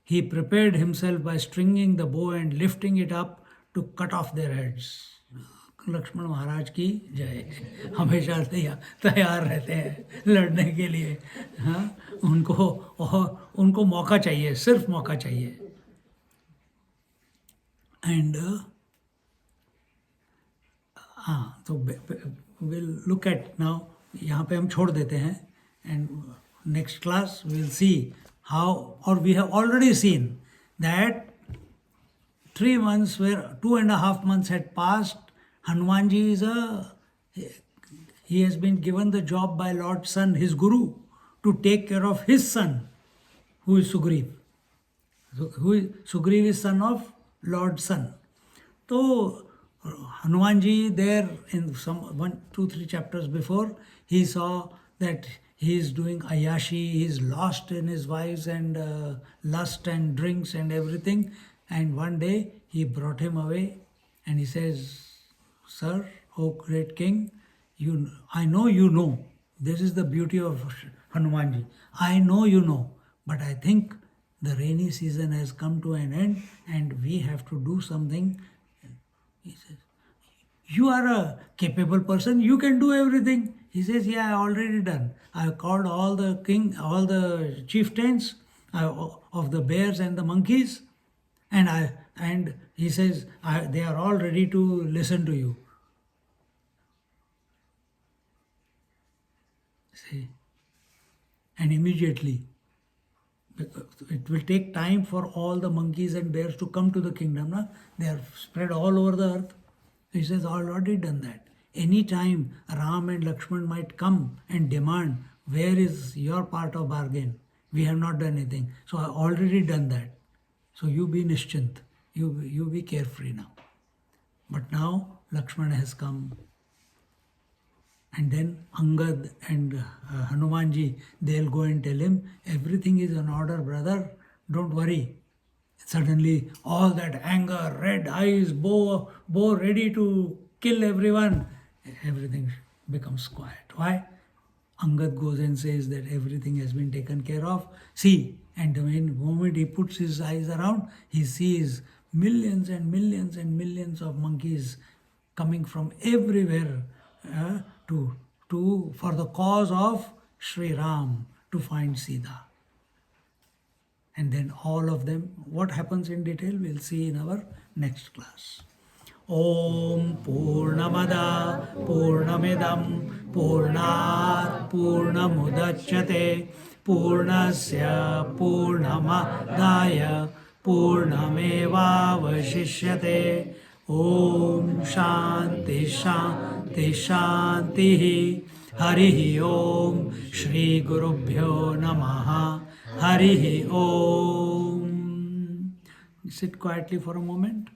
he prepared himself by stringing the bow and lifting it up to cut off their heads. Lakshman महाराज की जय. हमेशा तैयार रहते हैं लड़ने के लिए. हाँ, उनको मौका चाहिए, सिर्फ मौका चाहिए. एंड हाँ, तो we'll look at now. यहाँ पे हम छोड़ देते हैं. And next class we'll see how, or we have already seen that 3 months where 2.5 months had passed. Hanumanji he has been given the job by Lord's son, his guru, to take care of his son, who is Sugriv. Sugriv is son of Lord's son. So Hanumanji there in some 1, 2, 3 chapters before, he saw that he is doing ayashi, he is lost in his wives and lust and drinks and everything. And one day he brought him away and he says, "Sir, O great king, I know you know." This is the beauty of Hanumanji. I know you know, but I think the rainy season has come to an end and we have to do something. He says, "You are a capable person, you can do everything." He says, "Yeah, I already done. I have called all the chieftains of the bears and the monkeys, and he says, they are all ready to listen to you." See, and immediately, it will take time for all the monkeys and bears to come to the kingdom. Na? They are spread all over the earth. He says, already done that. Any time Ram and Lakshman might come and demand, where is your part of bargain? We have not done anything. So I already done that. So you be nischint. You be carefree now. But now Lakshman has come. And then Angad and Hanumanji, they'll go and tell him, everything is in order, brother. Don't worry. Suddenly all that anger, red eyes, bow ready to kill everyone. Everything becomes quiet. Why? Angad goes and says that everything has been taken care of. See, and the moment he puts his eyes around, he sees millions and millions and millions of monkeys coming from everywhere for the cause of Sri Ram, to find Sita. And then all of them, what happens in detail, we'll see in our next class. Om Purnamada Purnamidam Purnat Purnamudachyate Purnasya Purnamadaya Purnameva Vashishyate. Om Shanti Shanti Shanti. Harihi Om Shri Gurubhyo Namaha. Harihi Om. Sit quietly for a moment.